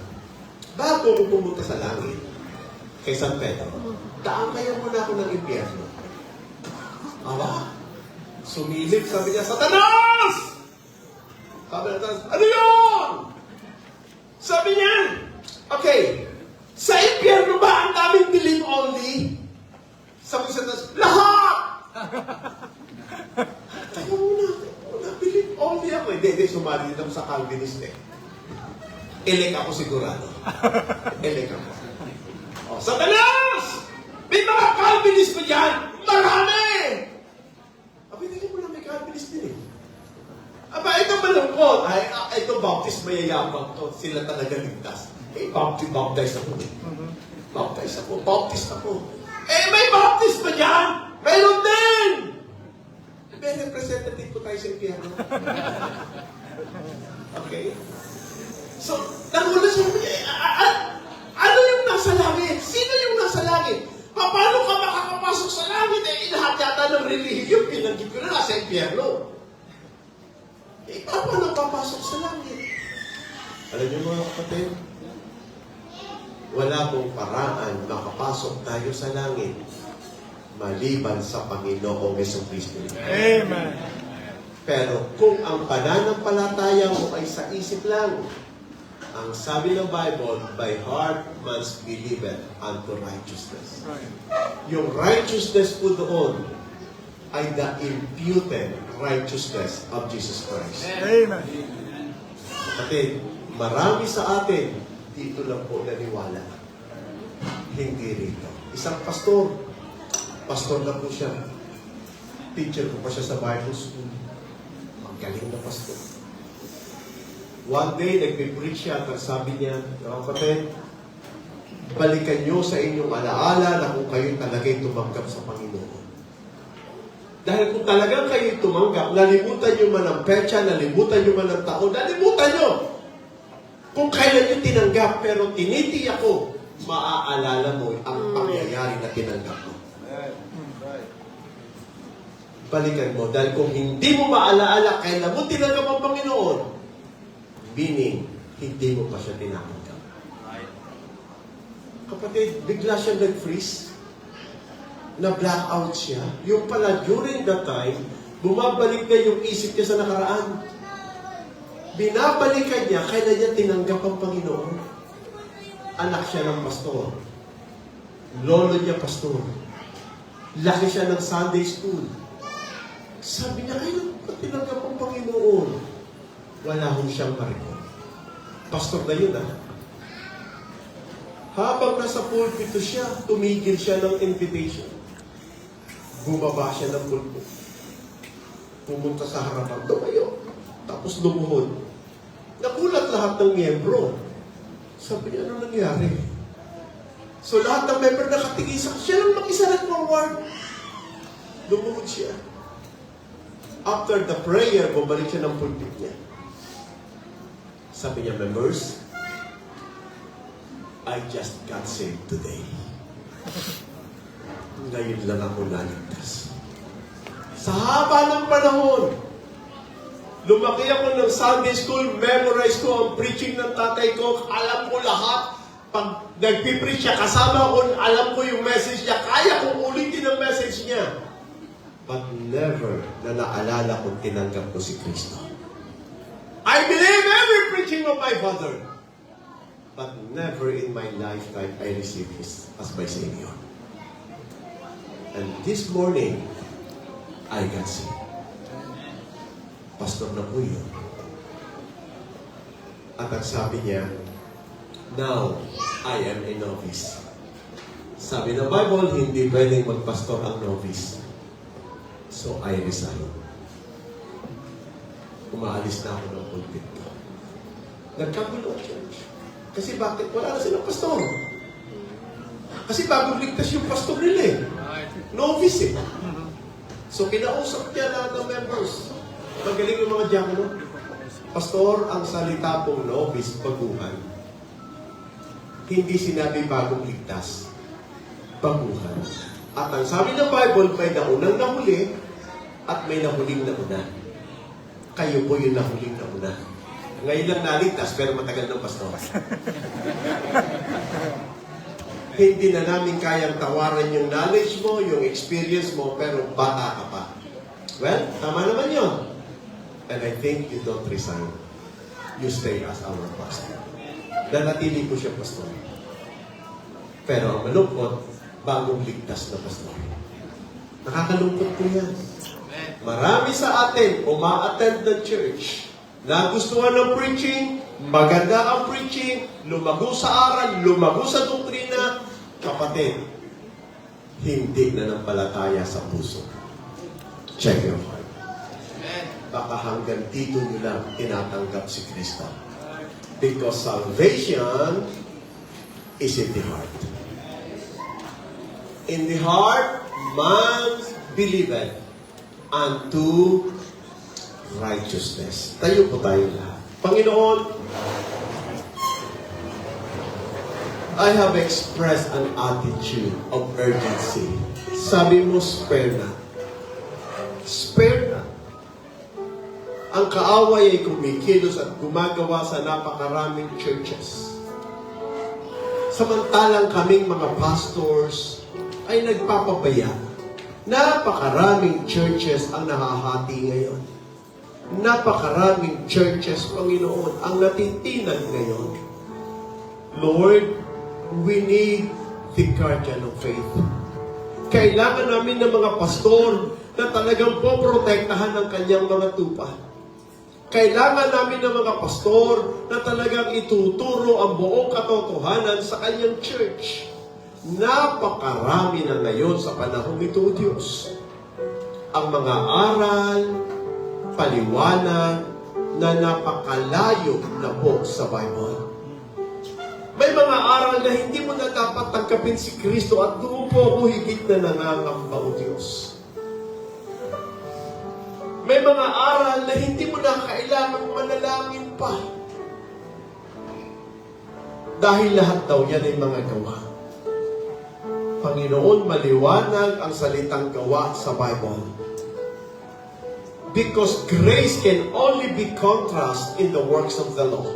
Bago ko pumunta sa langit, kay San Pedro, taangayan mo na ako ng impyerno. Aba, sumilip, sabi niya, Satanas! Sabi niya, Satanas, ano yun? Sabi niya, okay, sa impyerno ba ang daming believe only? Sabi niya, Satanas, lahat! Tayo muna, believe only ako. Hindi, sumali din ako sa Calvinist eh. Elek ako sigurado. Elek ako. O, Satanas! May mga Calvinist pa dyan! Marami! Abay, hindi mo na may Calvinist din eh. Aba, ito malungkot. Ay, ito Baptist mayayabang to. Sila talaga ligtas. Eh, Baptist ako eh. Baptist ako. Eh, may Baptist pa dyan! Mayroon din! May representative po tayo sa impyerno. Okay? So, nagulat siya, ano yung nasa langit? Sino yung nasa langit? Paano ka makakapasok sa langit? Lahat yata ng relihiyon, pinanggit ko na nasa impyerno. Paano papasok sa langit? Alam niyo mga kapatid, wala pong paraan makapasok tayo sa langit maliban sa Panginoong Jesucristo. Amen. Pero kung ang pananampalataya mo ay sa isip lang, ang sabi ng Bible, by heart must believe it unto righteousness. Right. Yung righteousness po doon ay the imputed righteousness of Jesus Christ. Amen. Kapatid, marami sa atin dito lang po naniwala. Hindi rito. Isang pastor na po siya. Teacher ko pa siya sa Bible school. Magaling na pastor. One day, nagpipreach siya at sabi niya, kapatid, balikan niyo sa inyong alaala na kung kayo talaga'y tumanggap sa Panginoon. Dahil kung talagang kayo tumanggap, nalimutan niyo man ang petsa, nalimutan niyo man ang taon, nalimutan niyo kung kailan niyo tinanggap, pero tinitiyak ko, maaalala mo ang pangyayari na tinanggap mo. Balikan mo, dahil kung hindi mo maalaala kailan mo tinanggap ang Panginoon, meaning, hindi mo pa siya tinatanggap. Kapatid, bigla siya nag-freeze. Na-blackout siya. Yung pala, during that time, bumabalik na yung isip niya sa nakaraan. Binabalikan niya, kailan niya tinanggap ang Panginoon. Anak siya ng pastor. Lolo niya pastor. Laki siya ng Sunday school. Sabi niya, kailan pa tinanggap ang Panginoon? Wala hong siyang marikon. Pastor na yun, ha? Habang nasa pulpito siya, tumigil siya ng invitation. Bumaba siya ng pulpito. Pumunta sa harapan, tumayo. Tapos lumuhod. Nagulat lahat ng miyembro. Sabi niya, ano nangyari? So lahat ng member nakatingin sa siya lang mag-isa nag-forward. Lumuhod siya. After the prayer, bumalik siya ng pulpit niya. Sabi niya, members, I just got saved today. Ngayon lang ako naligtas. Sa haba ng panahon, lumaki ako ng Sunday school, memorize ko ang preaching ng tatay ko, alam ko lahat. Pag nagpipreach siya, kasama ko, alam ko yung message niya, kaya kong ulitin ang message niya. But never na naalala kong tinanggap ko si Kristo. I believe every preaching of my father. But never in my lifetime I received Him as my Savior. And this morning, I got saved. Pastor na po yun. At ang sabi niya, now, I am a novice. Sabi ng Bible, hindi pwedeng magpastor ang novice. So, I resigned. Umaalis na ako ng pulpit ko. Nagkagulo ang church. Kasi bakit? Wala na silang pastor. Kasi bagong ligtas yung pastor nila eh. Novice eh. So, kinausap niya lahat ng members. Magaling yung mga diakono. Pastor, ang salita pong novice, baguhan. Hindi sinabi bagong ligtas. Baguhan. At ang sabi ng Bible, may naunang nahuli at may nahuling nauna. Kayo po yung nahuling nauna. Ngayon lang naligtas, pero matagal ng pastor. Hindi na namin kayang tawaran yung knowledge mo, yung experience mo, pero bata ka pa. Well, tama naman yun. And I think you don't resign. You stay as our pastor. Nanatili po siya pastor. Pero ang malungkot, bagong ligtas na pastor. Nakakalungkot po yan. Marami sa atin, uma-attend ng church, nagustuhan ng preaching, maganda ang preaching, lumago sa aral, lumago sa doktrina, kapatid, hindi na nampalataya sa puso. Check your heart. Baka hanggang dito nyo lang tinatanggap si Kristo. Because salvation is in the heart. In the heart, man believeth unto righteousness. Tayo po tayo lahat. Panginoon, I have expressed an attitude of urgency. Sabi mo, spare na. Spare na. Ang kaaway ay kumikilos at gumagawa sa napakaraming churches. Samantalang kaming mga pastors ay nagpapabaya. Napakaraming churches ang nahahati ngayon. Napakaraming churches, Panginoon, ang natitinag ngayon. Lord, we need the guardian of faith. Kailangan namin ng mga pastor na talagang poprotektahan ng kanyang mga tupa. Kailangan namin ng mga pastor na talagang ituturo ang buong katotohanan sa kanyang church. Napakarami na ngayon sa panahon ito, Diyos. Ang mga aral, paliwanag na napakalayo na po sa Bible. May mga aral na hindi mo na dapat tanggapin si Kristo at doon po ako higit na nangangamba, O Diyos. May mga aral na hindi mo na kailangang manalangin pa. Dahil lahat daw yan ay mga gawa. Panginoon, maliwanag ang salitang gawa sa Bible. Because grace can only be contrast in the works of the law.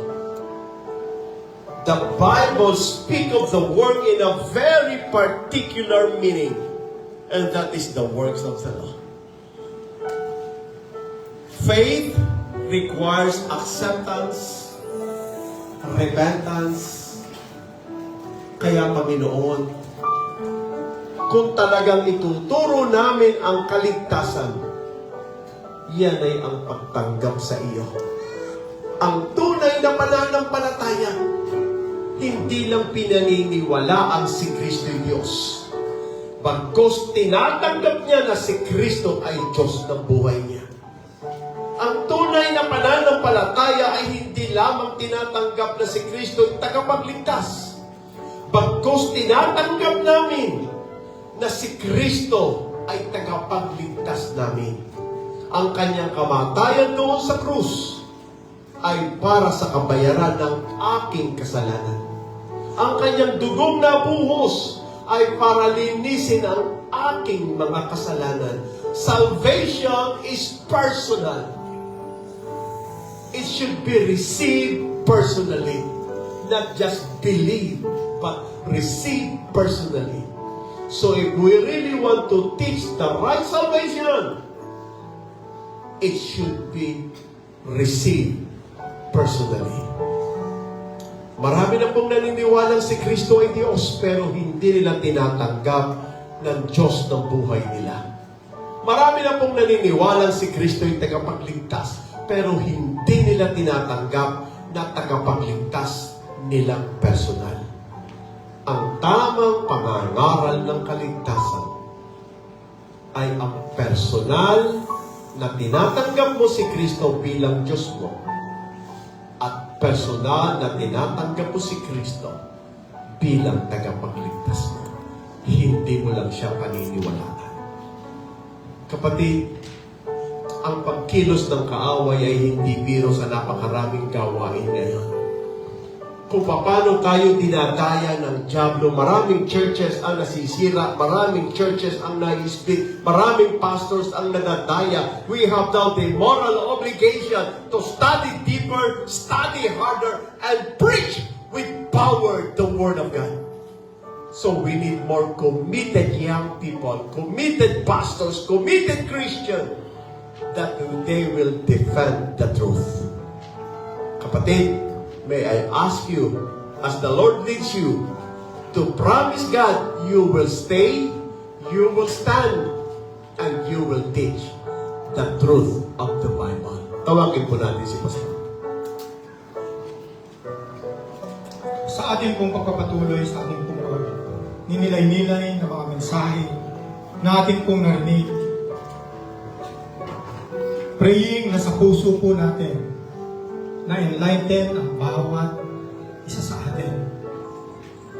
The Bible speaks of the work in a very particular meaning, and that is the works of the law. Faith requires acceptance, repentance. Kaya, Panginoon, kung talagang ituturo namin ang kaligtasan, yan ay ang pagtanggap sa iyo. Ang tunay na pananampalataya, hindi lang pinaniniwalaan si Kristo Diyos. Bagkus tinatanggap niya na si Kristo ay Diyos ng buhay niya. Ang tunay na pananampalataya ay hindi lamang tinatanggap na si Kristo ay tagapagligtas. Bagkus tinatanggap namin na si Kristo ay tagapagligtas namin. Ang kanyang kamatayan doon sa krus ay para sa kabayaran ng aking kasalanan. Ang kanyang dugong na buhos ay para linisin ang aking mga kasalanan. Salvation is personal. It should be received personally. Not just believe, but receive personally. So if we really want to teach the right salvation, it should be received personally. Marami na pong naniniwalang si Kristo ay Diyos, pero hindi nila tinatanggap ng Diyos ng buhay nila. Marami na pong naniniwalang si Kristo ay tagapagligtas, pero hindi nila tinatanggap na tagapagligtas nilang personal. Ang tamang pangangaral ng kaligtasan ay ang personal na tinatanggap mo si Kristo bilang Diyos mo at personal na tinatanggap mo si Kristo bilang tagapagligtas mo. Hindi mo lang siya paniniwalaan. Kapatid, ang pagkilos ng kaaway ay hindi biro sa napakaraming gawain ngayon. Kung paano tayo dinadaya ng dyablo, maraming churches ang nasisira, maraming churches ang nai-split, maraming pastors ang nadadaya. We have now the moral obligation to study deeper, study harder, and preach with power the Word of God. So we need more committed young people, committed pastors, committed Christians, that they will defend the truth. Kapatid, may I ask you, as the Lord leads you, to promise God you will stay, you will stand, and you will teach the truth of the Bible. Tawagin po natin si Pastor. Sa ating pong pagpapatuloy sa ating pong ninilay-nilay na mga mensahe na ating pong narinig, praying na sa puso po natin na enlighten ang bawat isa sa atin,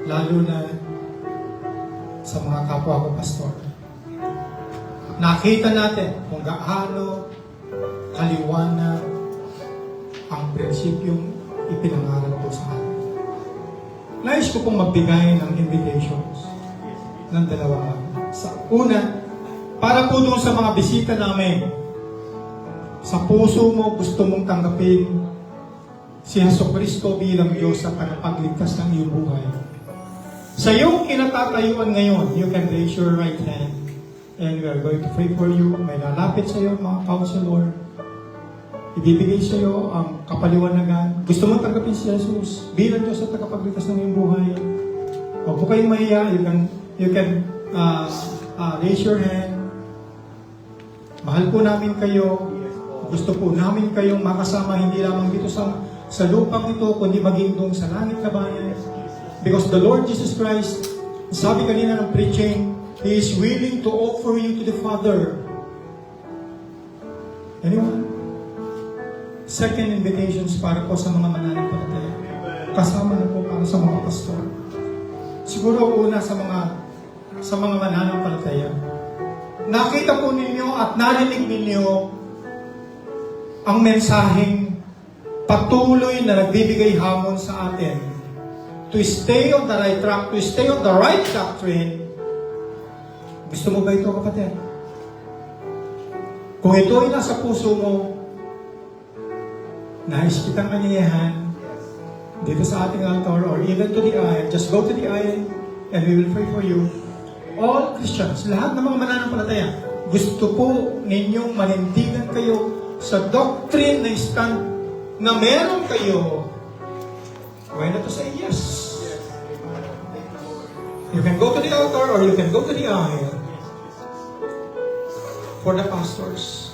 lalo na sa mga kapwa ko pastor. nakita natin kung gaano kaliwanag ang prinsipyong ipinangaral ko sa atin. Nais ko pong magbigay ng invitations ng dalawa. Sa una, para po doon sa mga bisita namin, sa puso mo gusto mong tanggapin si Jesucristo bilang Diyos sa tagapagligtas ng iyong buhay. Sa iyong kinatatayuan ngayon, you can raise your right hand and we are going to pray for you. May lalapit sa iyo mga counselor. Ibibigay sa iyo ang kapaliwanagan. Gusto mong tanggapin si Jesus bilang Diyos sa tagapagligtas ng iyong buhay. Huwag po kayong mahiya. You can raise your hand. Mahal po namin kayo. Gusto po namin kayong makasama hindi lamang dito sa lupang ito, kundi maging doon sa langit na bayan. Because the Lord Jesus Christ, sabi kanina ng preaching, He is willing to offer you to the Father. Anyone? Second invitations para po sa mga mananampalataya. Kasama na po para sa mga pastor. Siguro una sa mga mananampalataya. Nakita po ninyo at narinig ninyo ang mensaheng patuloy na nagbibigay hamon sa atin to stay on the right track, to stay on the right doctrine. Gusto mo ba ito, kapatid? Kung ito ay nasa puso mo, nais kitang kanyayahan dito sa ating altar or even to the aisle, just go to the aisle and we will pray for you. All Christians, lahat ng mga mananampalataya, gusto po ninyong manindigan kayo sa doctrine na stand na meron kayo. Why not to say yes? You can go to the altar or you can go to the aisle for the pastors.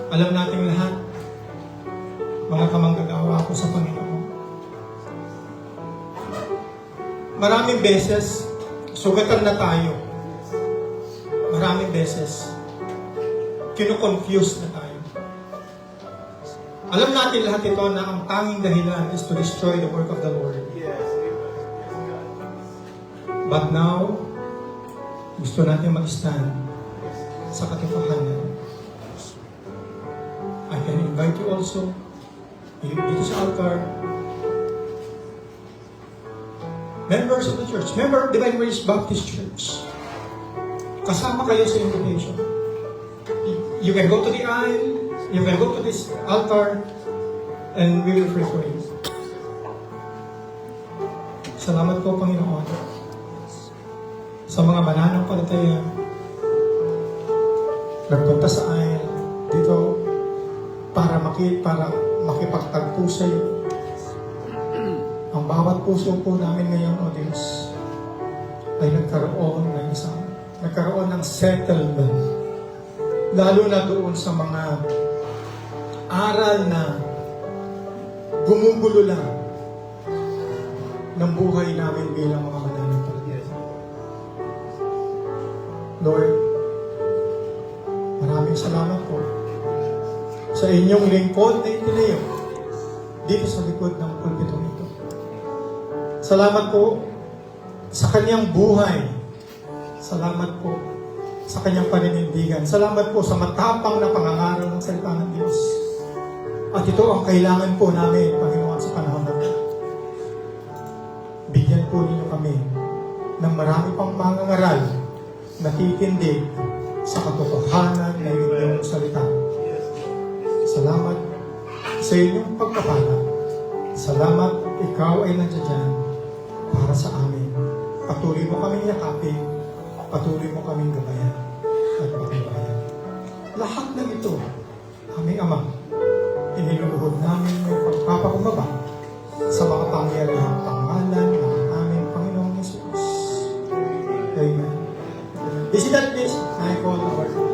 Alam nating lahat, mga kamanggagawa ko sa Panginoon. Maraming beses, sugatan na tayo. Maraming beses, kino-confuse na tayo. Alam natin lahat ito na ang tanging dahilan is to destroy the work of the Lord. But now, gusto natin mag-stand sa katotohanan. I can invite you also dito sa altar. Members of the church, member of Divine Grace Baptist Church. Kasama kayo sa invitation. You can go to the aisle, you can go to this altar, and we will pray for you. Salamat po, Panginoon, sa mga mananampalataya nagpunta sa aisle dito para makipagtagpo sa iyo. Ang bawat puso po namin ngayon, O Diyos, ay nagkaroon ng settlement. Lalo na doon sa mga aral na gumugulo lang ng buhay namin bilang mga mananampalataya. Lord, maraming salamat po sa inyong lingkod na itinayo dito sa likod ng pulpitong ito. Salamat po sa kanyang buhay. Salamat po sa kanyang paninindigan. Salamat po sa matapang na pangangaral ng salita ng Diyos. At ito ang kailangan po namin, Panginoon, sa panahon na ito. Bigyan po ninyo kami ng marami pang mangangaral na titindig sa katotohanan ng inyong salita. Salamat sa inyong pagkapala. Salamat, ikaw ay nandiyan dyan para sa amin. Patuloy mo kaming yakapin, patuloy mo kaming gabayan at pakibayan. Lahat ng ito, aming Ama, iniluluhod namin ng pagpapakumbaba sa mga pangyarihang pangalan ng aming Panginoong Jesus. Amen. Is it that please? I call the Lord.